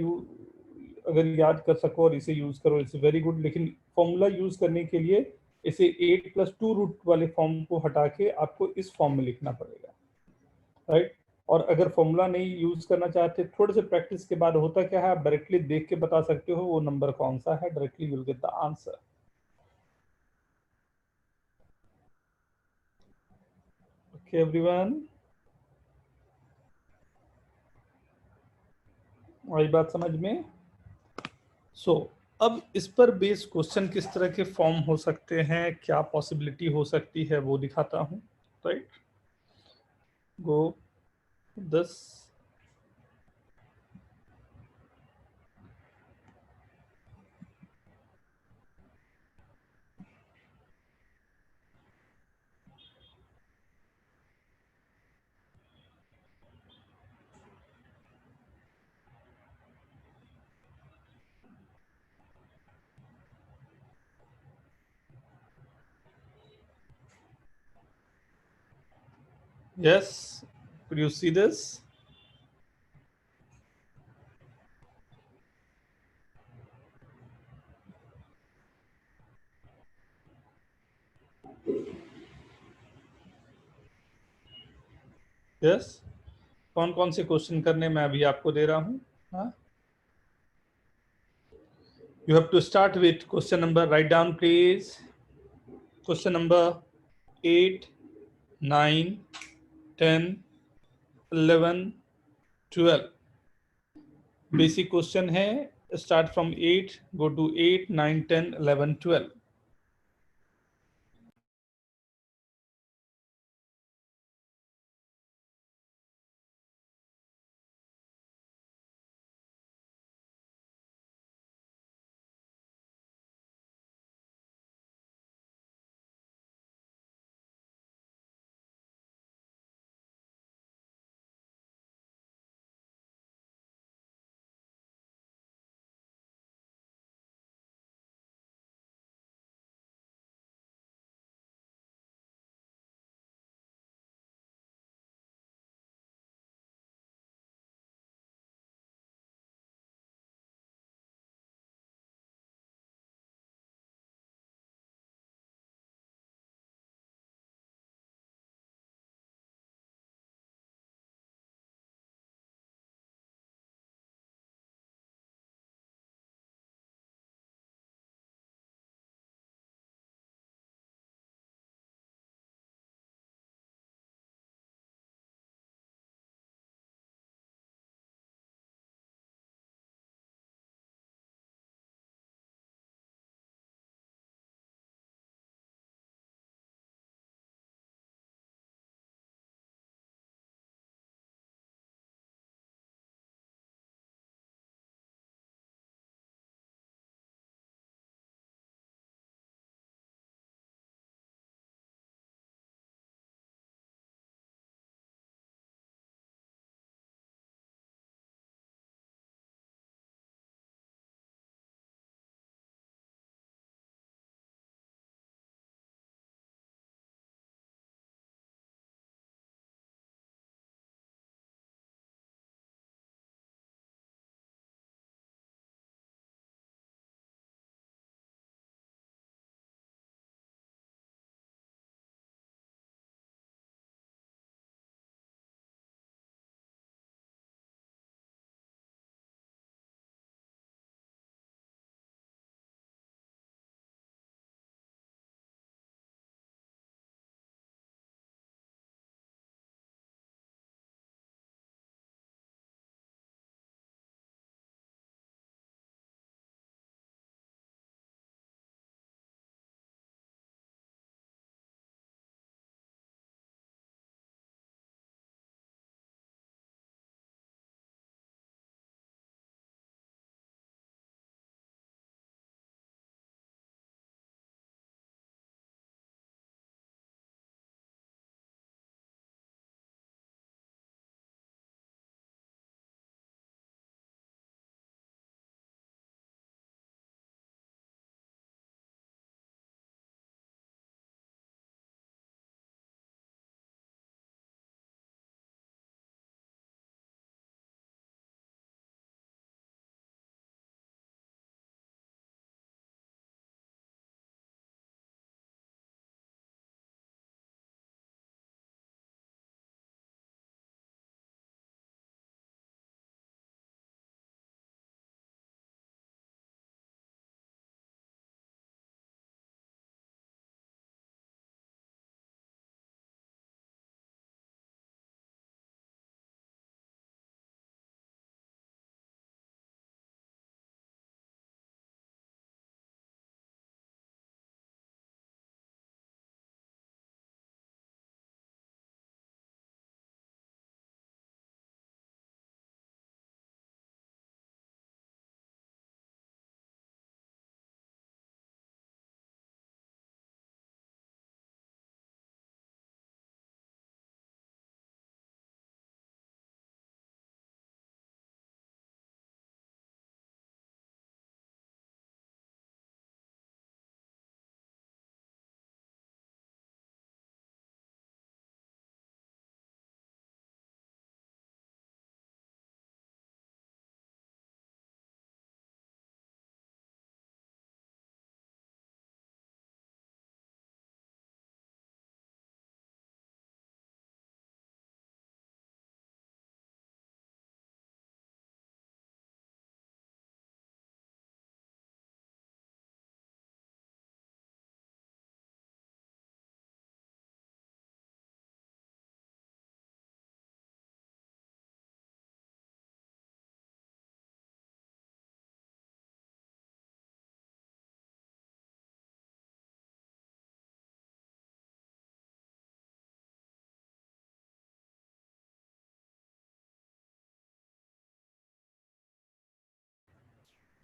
अगर याद कर सको और इसे यूज करो, इट्स वेरी गुड. लेकिन फॉर्मूला यूज करने के लिए इसे 8 प्लस 2 रूट वाले फॉर्म को हटा के आपको इस फॉर्म में लिखना पड़ेगा, राइट? और अगर फॉर्मूला नहीं यूज करना चाहते, थोड़े से प्रैक्टिस के बाद होता क्या है, आप डायरेक्टली देख के बता सकते हो वो नंबर कौन सा है, directly you will get the answer. Okay, everyone. आई बात समझ में? सो अब इस पर बेस क्वेश्चन किस तरह के फॉर्म हो सकते हैं, क्या पॉसिबिलिटी हो सकती है, वो दिखाता हूं. Right, go 10. Yes, could you see this? Yes. कौन कौन से क्वेश्चन करने मैं अभी आपको दे रहा हूं. हाँ, you have to start with question number. Write down please. Question number 8, 9, 10, 11, 12. Basic question है. Start from 8, go to 8, 9, 10, 11, 12.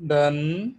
Done.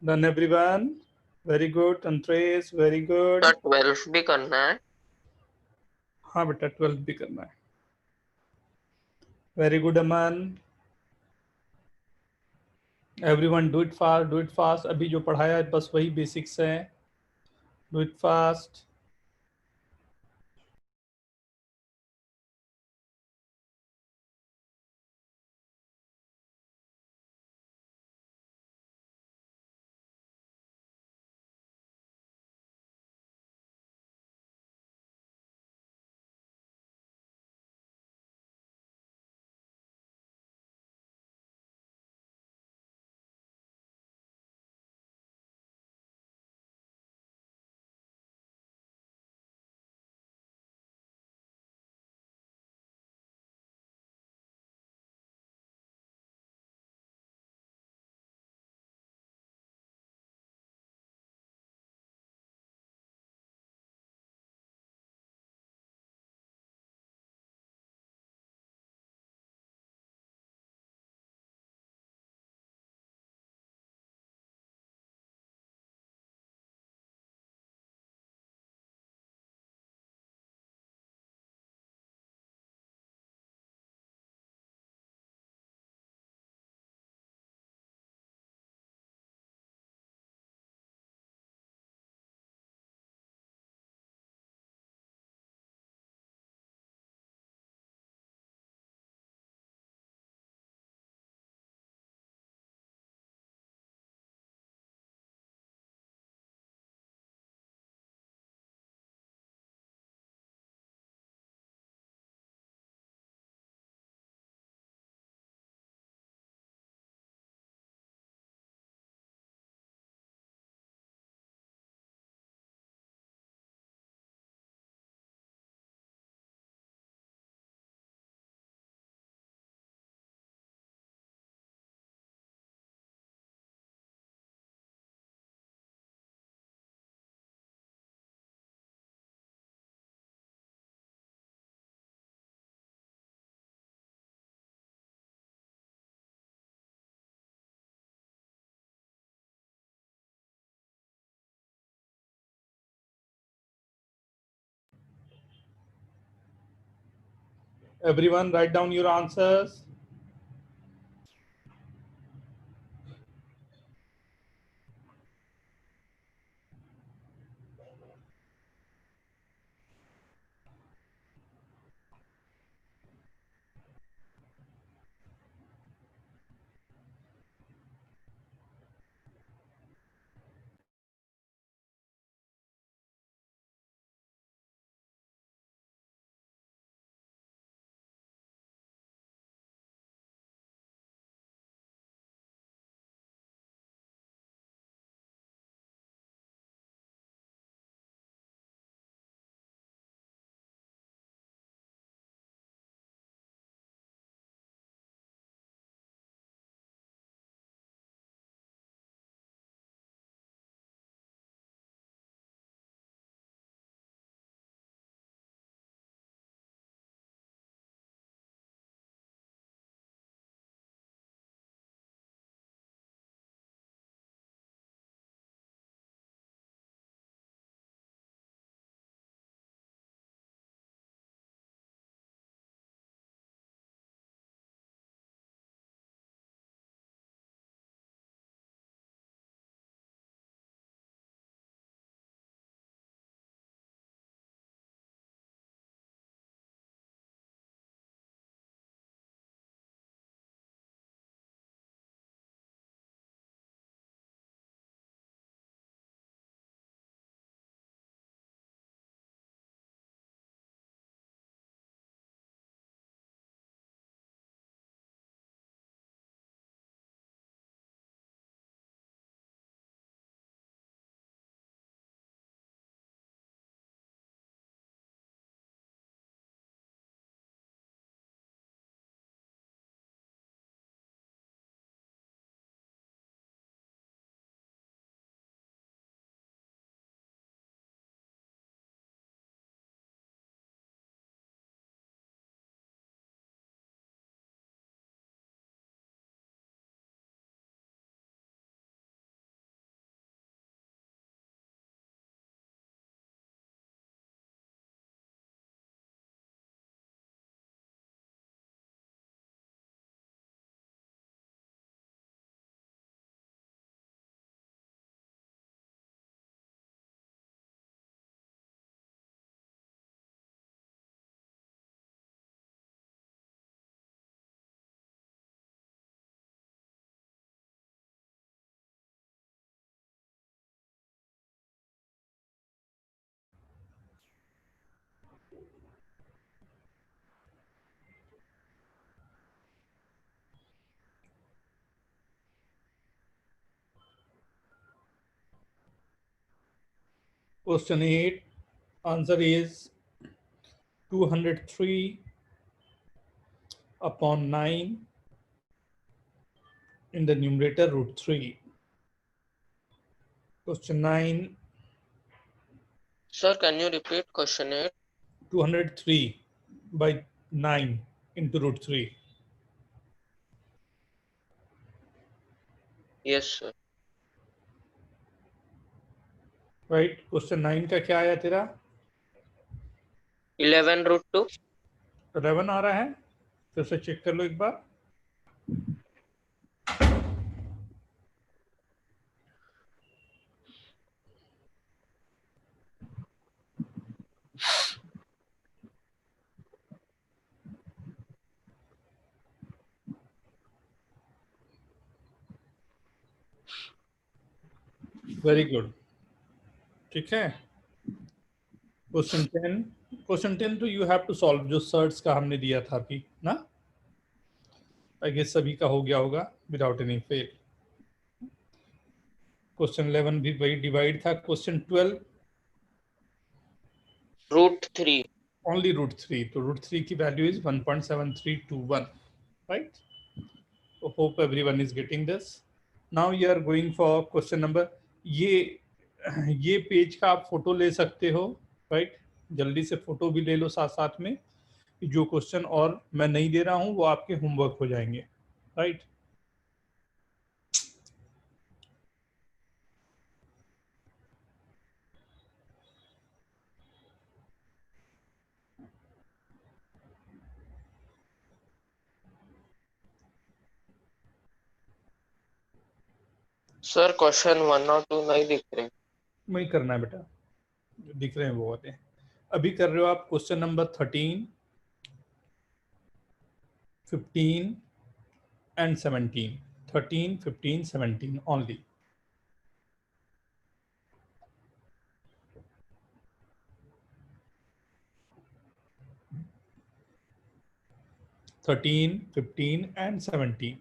Done everyone. Very good. Andres, very good. Sir 12 भी करना है. हाँ बेटा 12 भी करना है. Very good Aman. Everyone do it fast. Do it fast. अभी जो पढ़ाया है बस वही बेसिक्स हैं. Do it fast. Everyone write down your answers. Question 8. Answer is 203 upon 9 in the numerator root 3. Question 9. Sir, can you repeat question 8? 203 by 9 into root 3. Yes, sir. Right? Question 9 का क्या आया तेरा? 11 root 2. 11 आ रहा है? फिर से check कर लो एक बार. Very good. ठीक है. क्वेश्चन 10. क्वेश्चन 10 तो यू हैव टू सॉल्व, जो सर्ट्स का हमने दिया था अभी ना. आई गेस सभी का हो गया होगा विदाउट एनी फेल. क्वेश्चन 11 भी वही डिवाइड था. Question 12 Root 3. Only root 3. तो रूट 3 की value is 1.7321. Right. So hope everyone is getting this. Now you are going for question number. ये पेज का आप फोटो ले सकते हो. राइट. जल्दी से फोटो भी ले लो साथ साथ में. जो क्वेश्चन और मैं नहीं दे रहा हूं वो आपके होमवर्क हो जाएंगे. राइट. सर क्वेश्चन 1 और 2 नहीं दिख रहे। वही करना है बेटा, जो दिख रहे हैं वो होते हैं। अभी कर रहे हो आप question number 13, 15 and 17, 13, 15, 17 only. Thirteen, 15 and 17.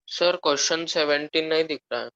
Sir question 17 नहीं दिख रहा है।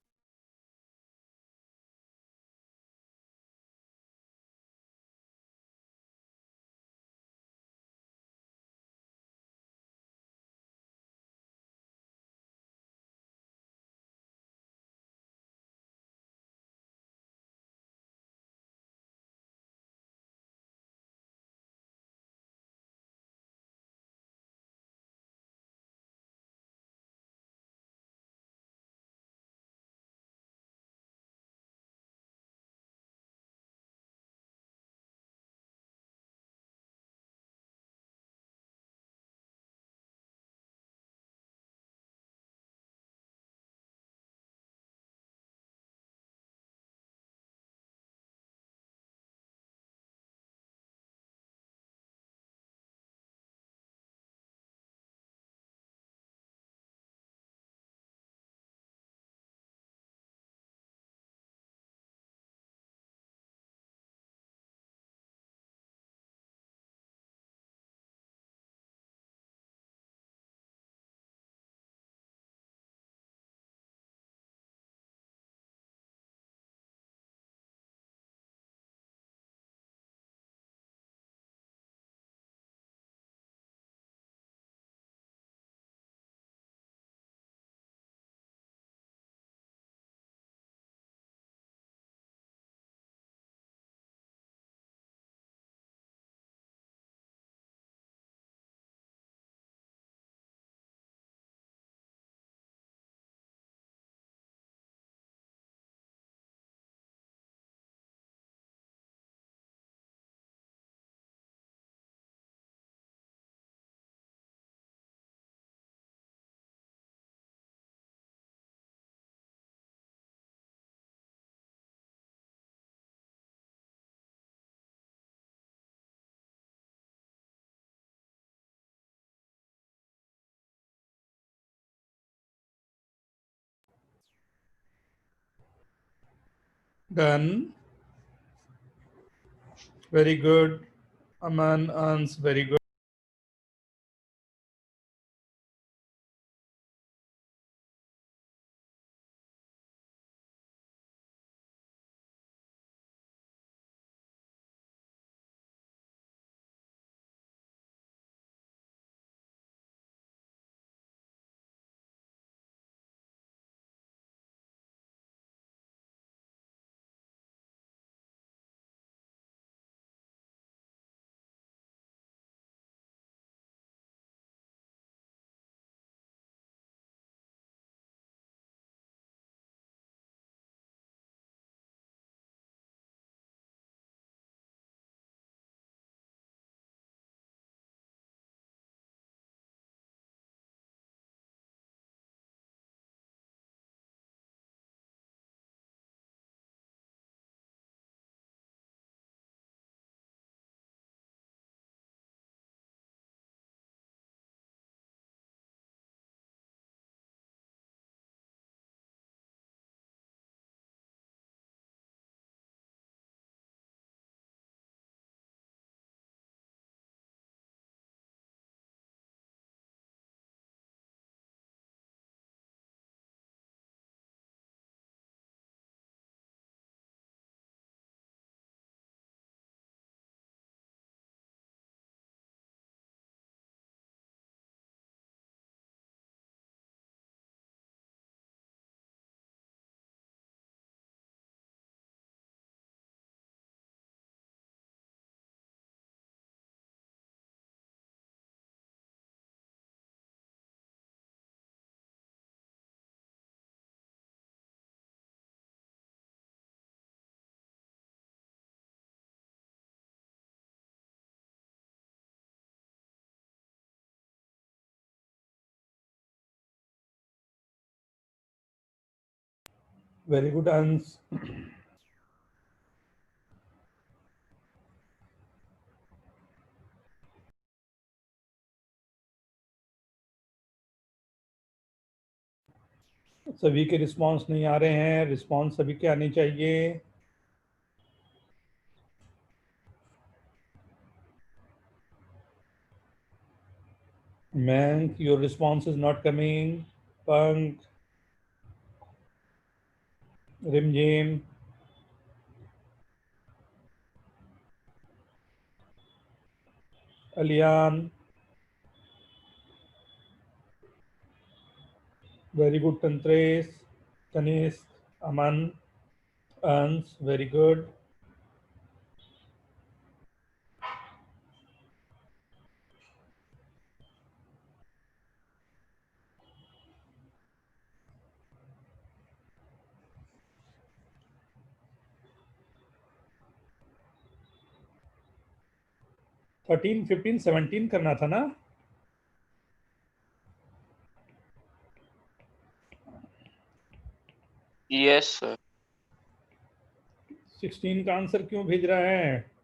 Done. Very good. Aman, Ans, very good. Very good, Ans. सभी के रिस्पांस नहीं आ रहे हैं, रिस्पांस सभी के आने चाहिए। Mank, your response is not coming. Punk, Rimjim, Alian, very good. Tantres, Tanis, Aman, Ans, very good. Thirteen 15 17 करना था ना? Yes, sir. 16 का आंसर क्यों भेज रहा है?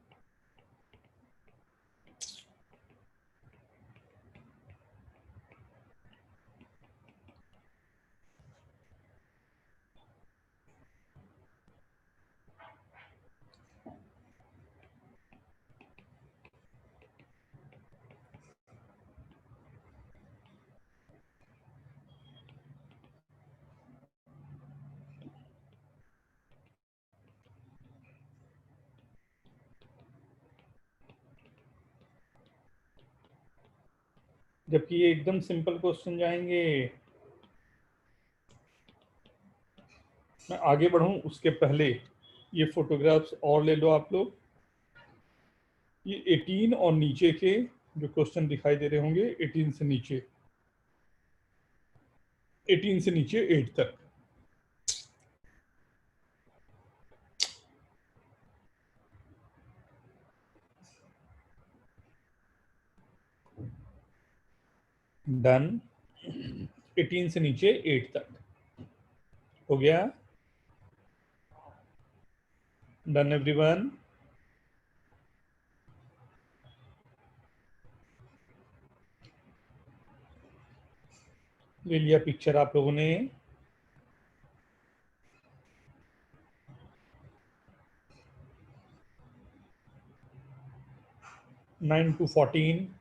जबकि ये एकदम सिंपल क्वेश्चन जाएंगे। मैं आगे बढ़ूं उसके पहले ये फोटोग्राफ्स और ले लो आप लोग। ये 18 और नीचे के जो क्वेश्चन दिखाई दे रहे होंगे, 18 से नीचे, 18 से नीचे 8 तक। डन। 18 से नीचे 8 तक हो गया। Done everyone. ले लिया पिक्चर आप लोगों ने? 9 to 14.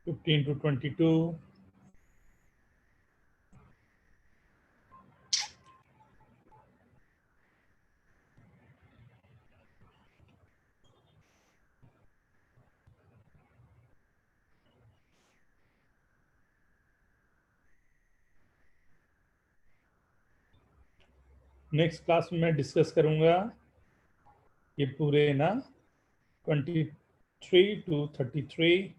Fifteen to 22. Next class में मैं डिस्कस करूंगा ये पूरे ना 23 to 33.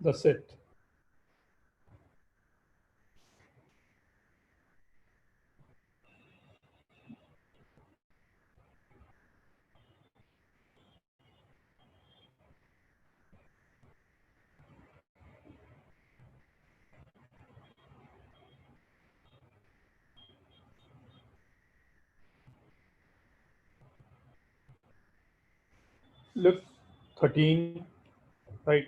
That's it. Look, 13, right?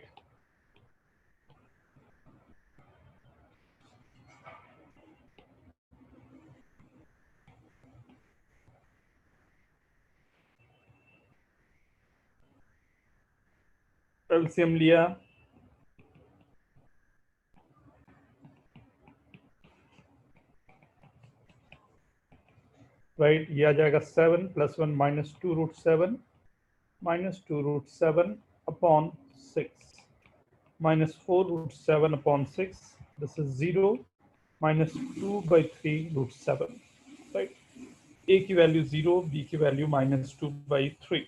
LCM लिया, right? ये आ जाएगा 7 plus 1 minus 2 root 7 minus 2 root 7 upon 6 minus 4 root 7 upon 6. This is 0 minus 2 by 3 root 7, right? A की वैल्यू 0, B की value minus 2 by 3,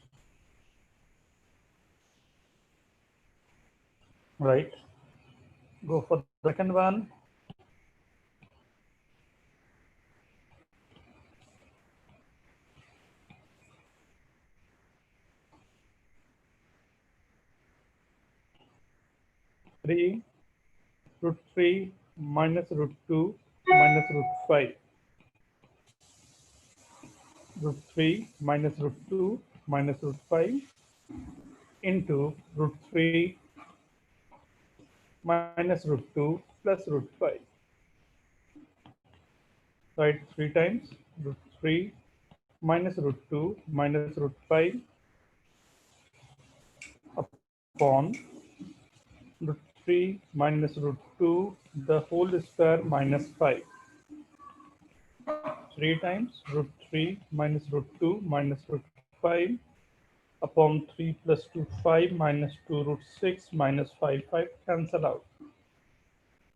right? Go for the second one. Root 3 minus root 2 minus root 5. Root 3 minus root 2 minus root 5 into root 3 minus root 2 plus root 5. Right, 3 times root 3 minus root 2 minus root 5 upon root 3 minus root 2 the whole square minus 5. 3 times root 3 minus root 2 minus root 5 upon 3 plus 2 5 minus 2 root 6 minus 5 5 cancel out.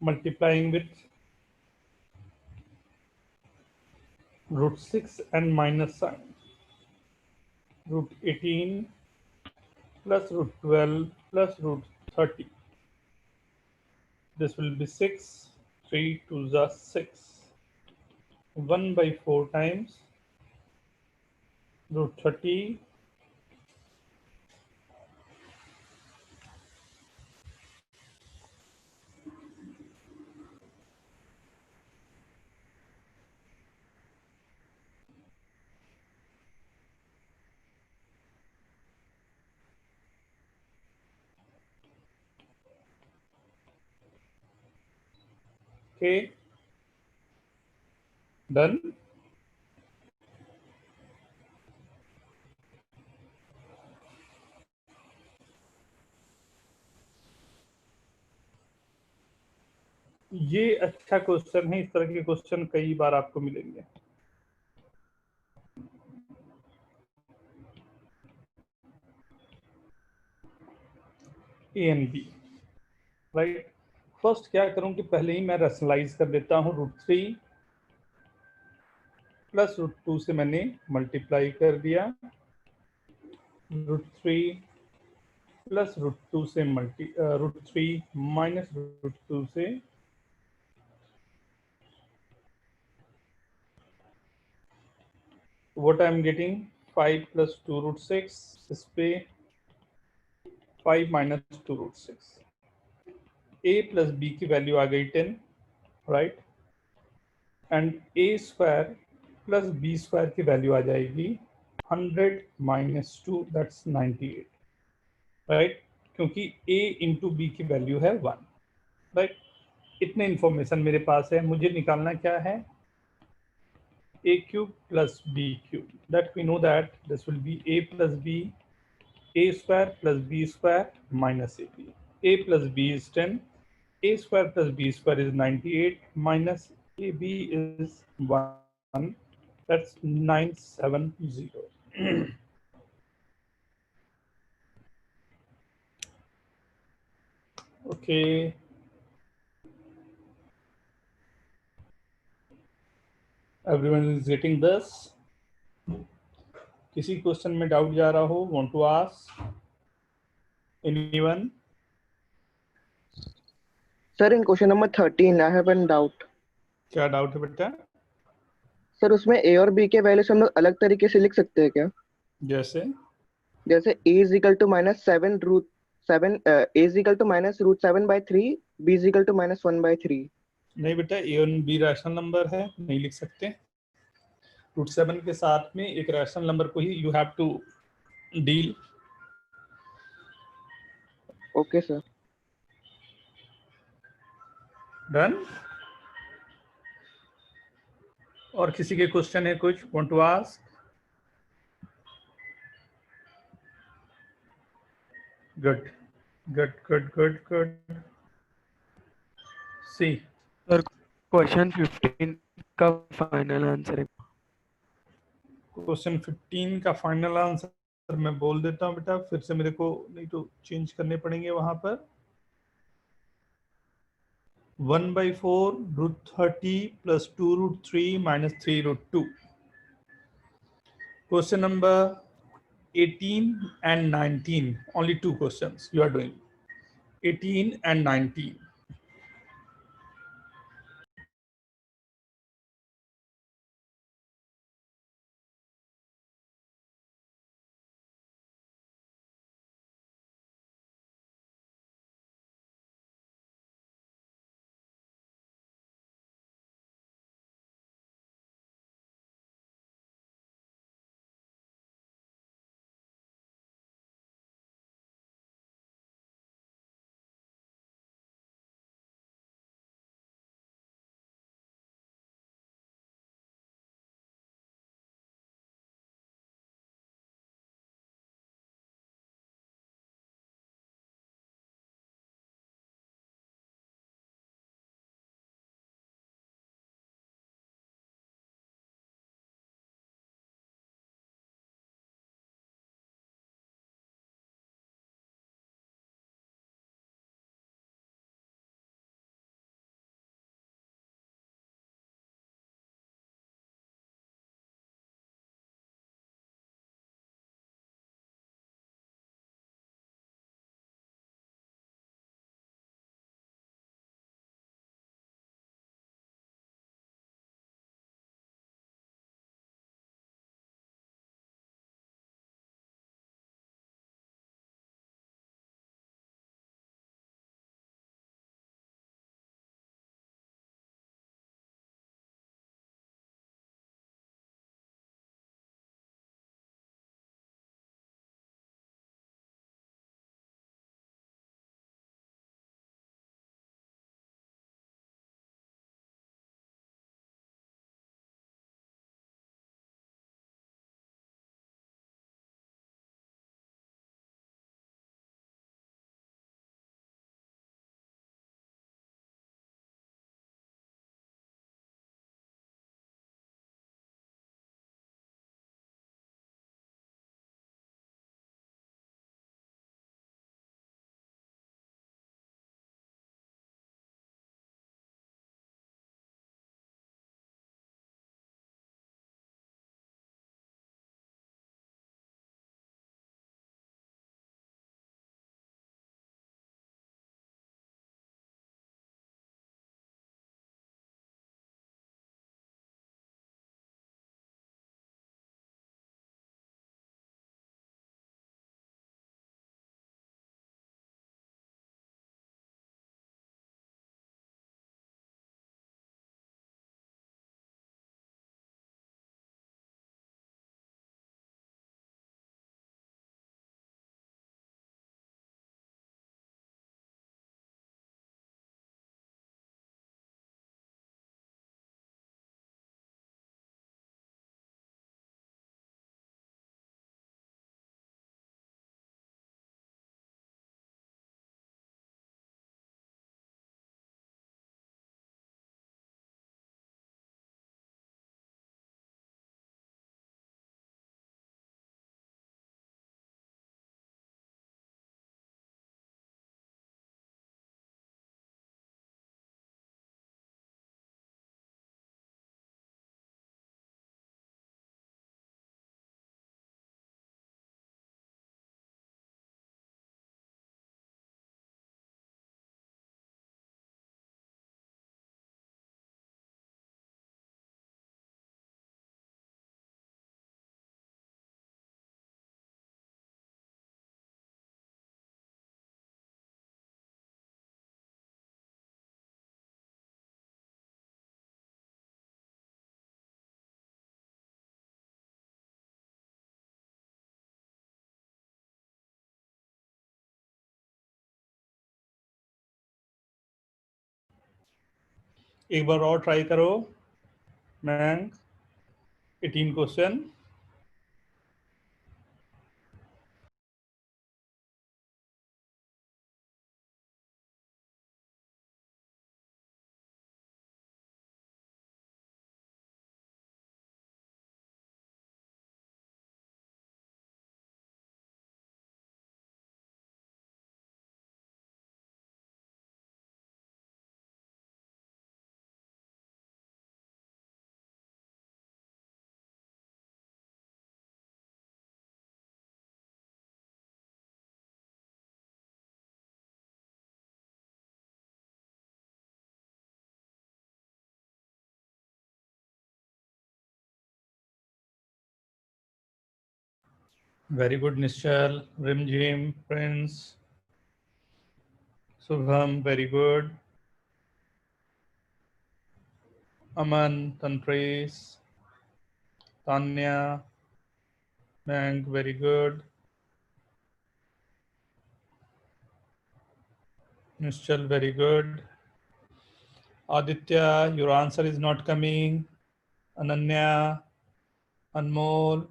Multiplying with root 6 and minus sign. Root 18 plus root 12 plus root 30. This will be 6. 3 to the 6. 1 by 4 times root 30 Okay, done. ये अच्छा question है, इस तरह के question कई बार आपको मिलेंगे। A and B, right. First क्या करूं कि पहले ही मैं रैशनलाइज कर देता हूं। √3 प्लस √2 से मैंने मल्टीप्लाई कर दिया, √3 प्लस √2 से √3 माइनस √2 से what I am getting 5 plus 2 √6, इस पे 5 माइनस 2 √6, a प्लस b की वैल्यू आ गई 10, right. And a square plus b square की वैल्यू आ जाएगी 100 माइनस 2, दैट्स 98, राइट, क्योंकि a इंटू बी की वैल्यू है 1, राइट। इतने इंफॉर्मेशन मेरे पास है। मुझे निकालना क्या है, a cube plus b cube, that we know that this will be a plus b, a square plus b square minus ab. A plus b is 10, a square plus b square is 98, minus ab is 1, that's 970. Okay, everyone is getting this? किसी question में doubt जा रहा हो, want to ask anyone? Sir in question number 13 I have an doubt. क्या doubt है बेटा? Sir उसमें ए और बी के वैल्यूज हम लोग अलग तरीके से लिख सकते हैं क्या? जैसे जैसे a is equal to -7 a is equal to -√7/3, b is equal to -1/3। नहीं बेटा, ए और बी रैशनल नंबर है, नहीं लिख सकते। √7 के साथ में एक रैशनल नंबर को ही you have to deal. Okay sir. Done. और किसी के क्वेश्चन है कुछ, want to ask? Good good good good good. See sir question 15 का फाइनल आंसर है। क्वेश्चन 15 का फाइनल आंसर मैं बोल देता हूँ बेटा, फिर से मेरे को नहीं तो चेंज करने पड़ेंगे वहां पर। 1/4 √30 plus 2 √3 minus 3 √2. Question number 18 and 19, only two questions you are doing, 18 and 19. एक बार और ट्राई करो मैंग। 18 क्वेश्चन। वेरी गुड निश्चल, रिमझिम, Prince, Shubham, very good. Aman, तनप्रेस, Tanya, मैंग, very good. Nishchal, very good. Aditya, your answer is not coming. Ananya, Anmol,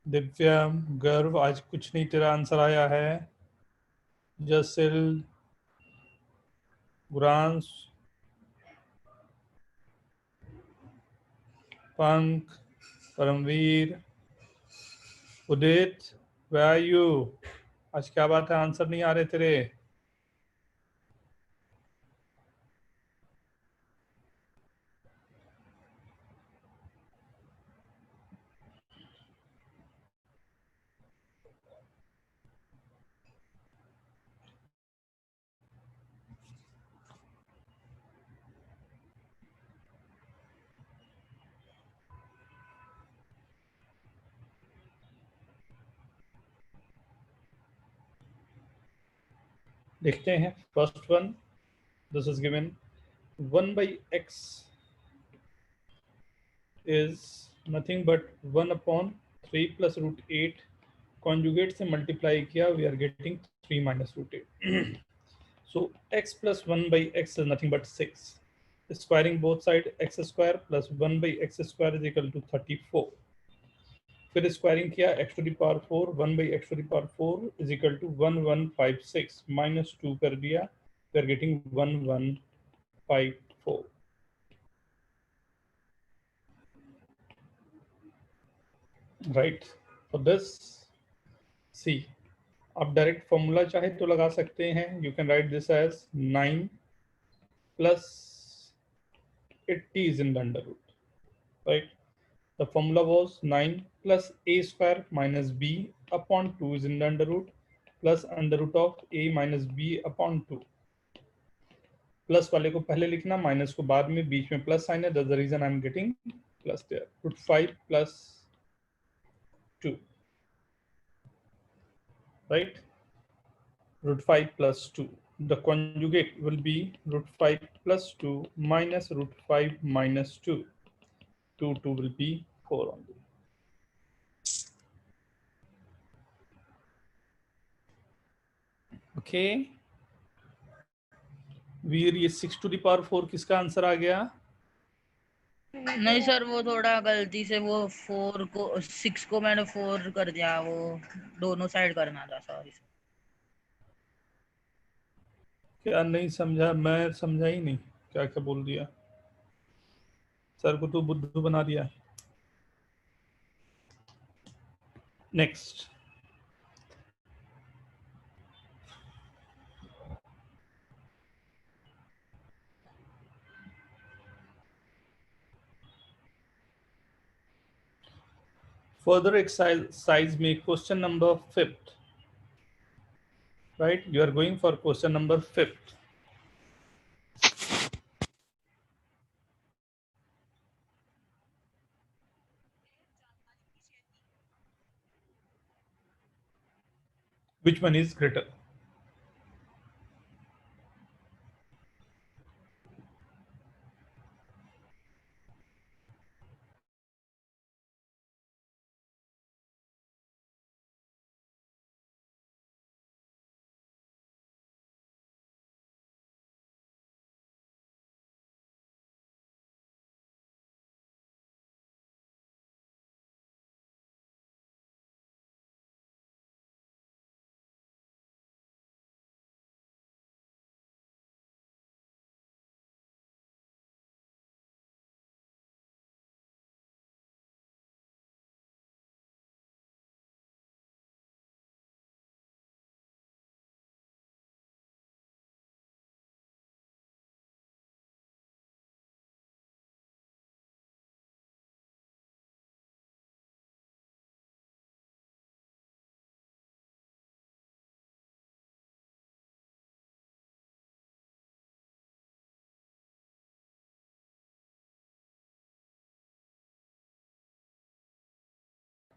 दिव्यम, गर्व, आज कुछ नहीं तेरा answer आया है। जसिल, गुरांश, पंक, परमवीर, उदित, where are you? आज क्या बात है, आंसर नहीं आ रहे तेरे। देखते हैं first one. This is given 1 by x is nothing but 1 upon 3 plus root 8 conjugate से multiply किया, we are getting 3 minus root 8. So x plus 1 by x is nothing but 6. Squaring both sides, x square plus 1 by x square is equal to 34. फिर squaring किया, x to the power 4, 1 by x to the power 4 is equal to 1156 minus 2 कर दिया, we are getting 1154. Right, for this see, आप direct formula चाहे तो लगा सकते हैं। You can write this as 9 plus 80 is in the under root, right? The formula was 9 plus a square minus b upon 2 is in the under root plus under root of a minus b upon 2. Plus वाले को पहले लिखना, minus को बाद में, बीच में plus sign है, that's the reason I am getting plus there. रूट 5 plus 2, right? Root 5 plus 2. The conjugate will be root 5 plus 2 minus root 5 minus 2. 2 will be 4 only. Okay. वीर, ये 6 to the power 4 किसका answer आ गया? नहीं sir, वो थोड़ा गलती से वो 4 को 6 को मैंने 4 कर दिया, वो दोनों साइड करना था, सॉरी। क्या नहीं समझा? मैं समझा ही नहीं, क्या क्या बोल दिया सर को, तो बुद्धू बना दिया। नेक्स्ट, further exercise में question number 5th, right? You are going for question number 5th. Which one is greater?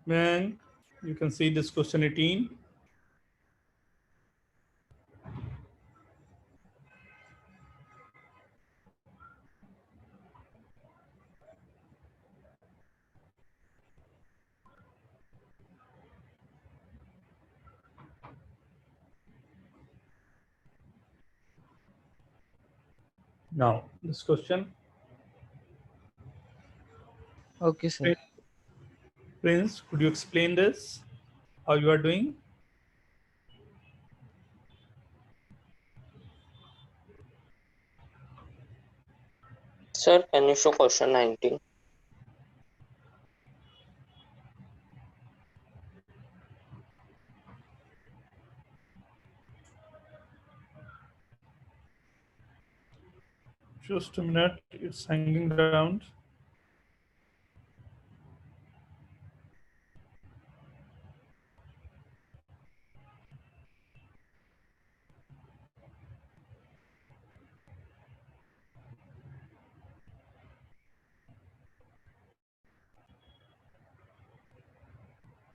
Man, you can see this question 18. Now, this question. Okay, sir. Prince, could you explain this? How you are doing? Sir, can you show question 19? Just a minute, it's hanging around.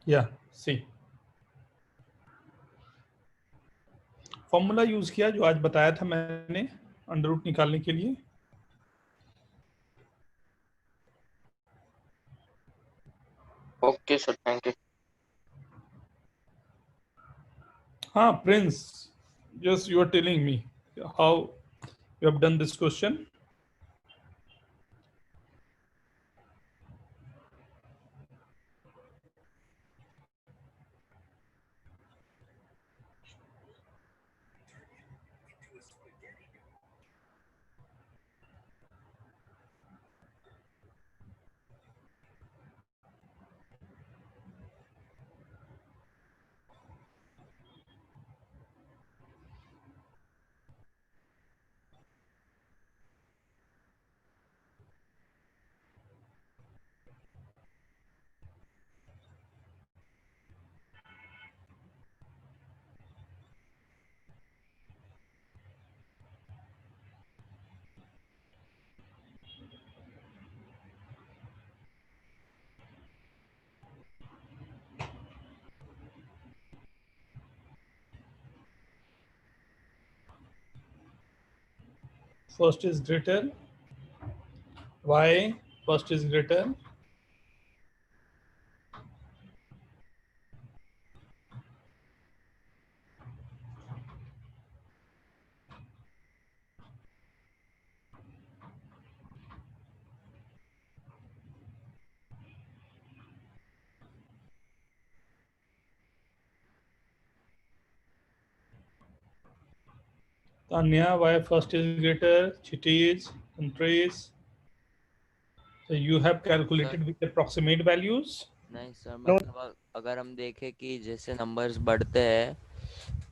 Yeah, see. Formula use किया जो आज बताया था मैंने under root निकालने के लिए. Okay, sir. Thank you. हाँ, Prince, just you are telling me how you have done this question. First is greater. Why first is greater? Tanya, why first is greater? Chittis and Trace. So you have calculated with approximate values. नहीं sir, मतलब अगर हम देखें कि जैसे numbers बढ़ते हैं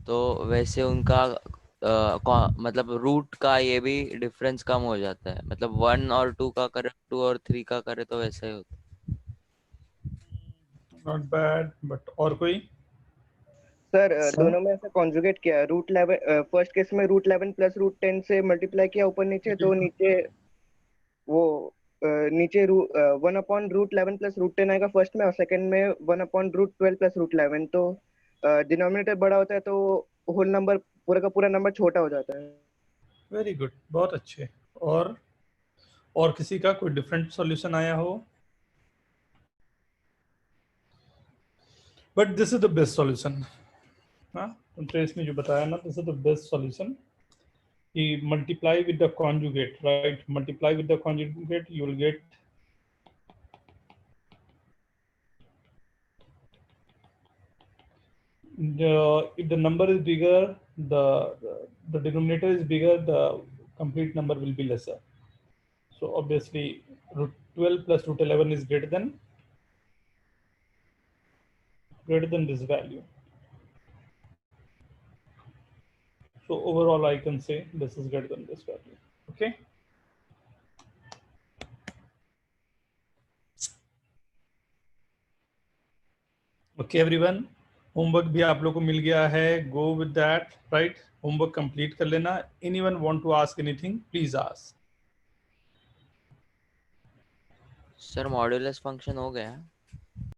तो वैसे उनका मतलब रूट का ये भी डिफरेंस कम हो जाता है. मतलब 1 और 2 का करे, 2 और 3 का करे तो वैसे ही होता है. Not bad, but और कोई? सर दोनों में ऐसा कॉन्जुगेट किया. रूट 11 फर्स्ट केस में रूट 11 प्लस रूट 10 से मल्टीप्लाई किया ऊपर नीचे, तो नीचे वो नीचे 1/√11 प्लस रूट 10 आएगा फर्स्ट में, और सेकंड में 1/√12 प्लस रूट 11. तो डिनोमिनेटर बड़ा होता है तो होल नंबर पूरा का पूरा नंबर छोटा हो जाता है. वेरी गुड, बहुत अच्छे. और किसी का कोई डिफरेंट सॉल्यूशन आया हो? But this is the best solution. हाँ, ट्रेस ने जो बताया ना, this is the best solution. कि multiply with the conjugate, right? Multiply with the conjugate, you will get if the number is bigger, the denominator is bigger, the complete number will be lesser. So obviously root 12 plus root 11 is greater than this value. So overall I can say this is greater than this value. Okay. Okay everyone, homework भी आप लोग को मिल गया है. Go with that, right? Homework complete कर लेना. Anyone want to ask anything, please ask. Sir modulus function हो गया.